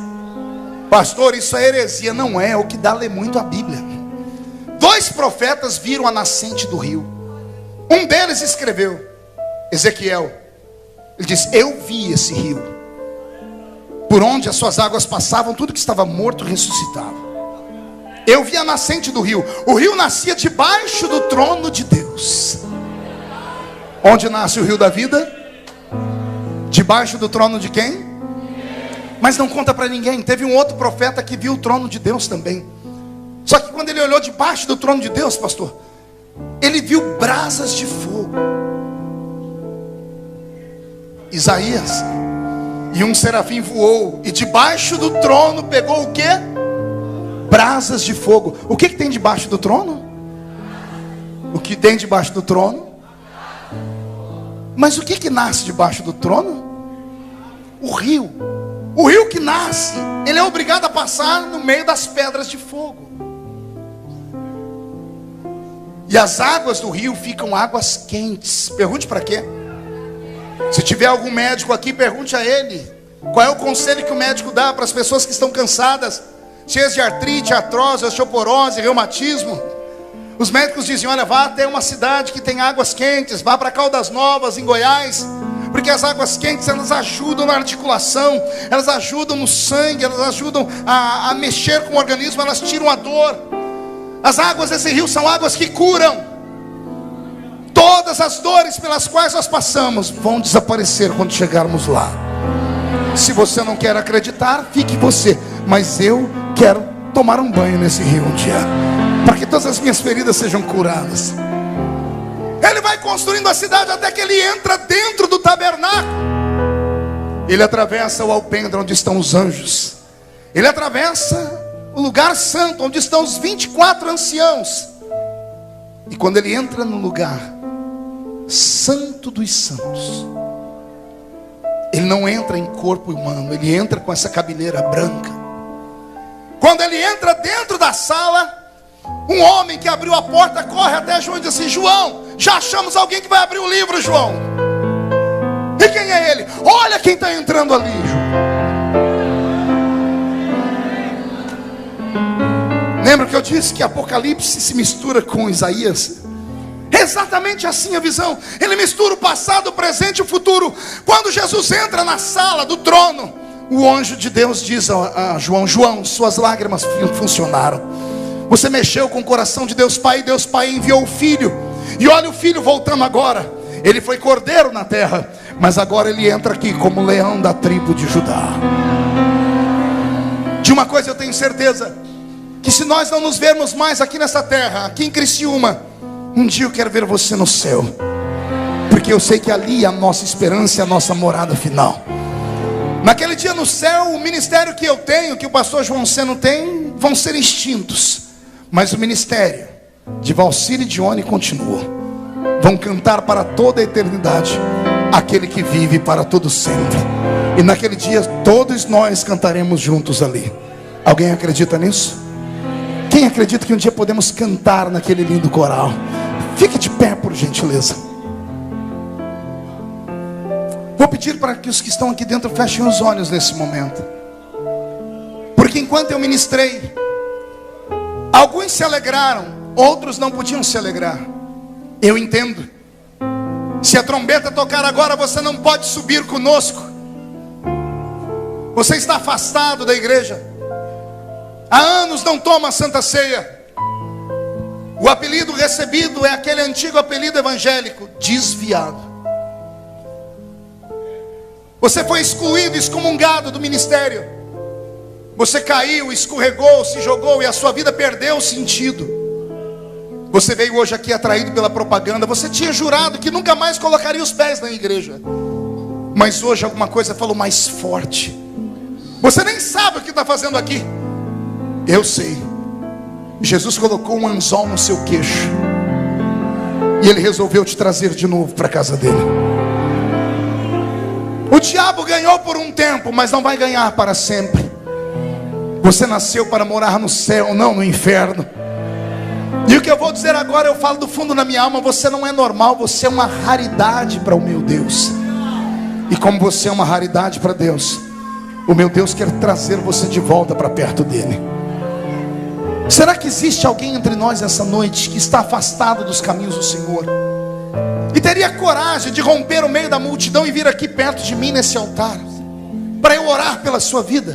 [SPEAKER 1] Pastor, isso é heresia. Não é, o que dá ler muito a Bíblia. 2 profetas viram a nascente do rio. Um deles escreveu, Ezequiel. Ele diz: eu vi esse rio, por onde as suas águas passavam, tudo que estava morto ressuscitava. Eu vi a nascente do rio. O rio nascia debaixo do trono de Deus. Onde nasce o rio da vida? Debaixo do trono de quem? Mas não conta para ninguém. Teve um outro profeta que viu o trono de Deus também. Só que quando ele olhou debaixo do trono de Deus, pastor, ele viu brasas de fogo. Isaías. E um serafim voou, e debaixo do trono pegou o quê? Brasas de fogo. O que tem debaixo do trono? O que tem debaixo do trono? Mas o que nasce debaixo do trono? O rio. O rio que nasce, ele é obrigado a passar no meio das pedras de fogo. E as águas do rio ficam águas quentes. Pergunte para quê? Se tiver algum médico aqui, pergunte a ele. Qual é o conselho que o médico dá para as pessoas que estão cansadas? cheias de artrite, artrose, osteoporose, reumatismo. Os médicos diziam: olha, vá até uma cidade que tem águas quentes, vá para Caldas Novas, em Goiás, porque as águas quentes, elas ajudam na articulação, elas ajudam no sangue, elas ajudam a mexer com o organismo, elas tiram a dor. As águas desse rio são águas que curam. Todas as dores pelas quais nós passamos vão desaparecer quando chegarmos lá. Se você não quer acreditar, fique você, mas eu quero tomar um banho nesse rio um dia, para que todas as minhas feridas sejam curadas. Ele vai construindo a cidade até que ele entra dentro do tabernáculo. Ele atravessa o alpendre onde estão os anjos. Ele atravessa o lugar santo onde estão os 24 anciãos. E quando ele entra no lugar santo dos santos, ele não entra em corpo humano, ele entra com essa cabeleira branca. Quando ele entra dentro da sala, um homem que abriu a porta corre até João e diz assim: João, já achamos alguém que vai abrir o livro, João. E quem é ele? Olha quem está entrando ali, João. Lembra que eu disse que Apocalipse se mistura com Isaías? É exatamente assim a visão. Ele mistura o passado, o presente e o futuro. Quando Jesus entra na sala do trono, o anjo de Deus diz a João: João, suas lágrimas funcionaram. Você mexeu com o coração de Deus Pai, e Deus Pai enviou o Filho. E olha o Filho voltando agora. Ele foi cordeiro na terra, mas agora ele entra aqui como leão da tribo de Judá. De uma coisa eu tenho certeza, que se nós não nos vermos mais aqui nessa terra, aqui em Criciúma, um dia eu quero ver você no céu, porque eu sei que ali é a nossa esperança, é a nossa morada final. Naquele dia no céu, o ministério que eu tenho, que o pastor João Seno tem, vão ser extintos, mas o ministério de Valcir e Dione continua. Vão cantar para toda a eternidade aquele que vive para todo sempre. E naquele dia todos nós cantaremos juntos ali. Alguém acredita nisso? Quem acredita que um dia podemos cantar naquele lindo coral? Fique de pé, por gentileza. Vou pedir para que os que estão aqui dentro fechem os olhos nesse momento, porque enquanto eu ministrei, alguns se alegraram, outros não podiam se alegrar. Eu entendo. Se a trombeta tocar agora, você não pode subir conosco. Você está afastado da igreja. Há anos não toma a Santa Ceia. O apelido recebido é aquele antigo apelido evangélico: desviado. Você foi excluído, excomungado do ministério. Você caiu, escorregou, se jogou e a sua vida perdeu o sentido. Você veio hoje aqui atraído pela propaganda. Você tinha jurado que nunca mais colocaria os pés na igreja, mas hoje alguma coisa falou mais forte. Você nem sabe o que está fazendo aqui. Eu sei. Jesus colocou um anzol no seu queixo e Ele resolveu te trazer de novo para a casa dele. O diabo ganhou por um tempo, mas não vai ganhar para sempre. Você nasceu para morar no céu, não no inferno. E o que eu vou dizer agora, eu falo do fundo da minha alma: você não é normal, você é uma raridade para o meu Deus. E como você é uma raridade para Deus, o meu Deus quer trazer você de volta para perto dele. Será que existe alguém entre nós essa noite que está afastado dos caminhos do Senhor e teria coragem de romper o meio da multidão e vir aqui perto de mim nesse altar para eu orar pela sua vida?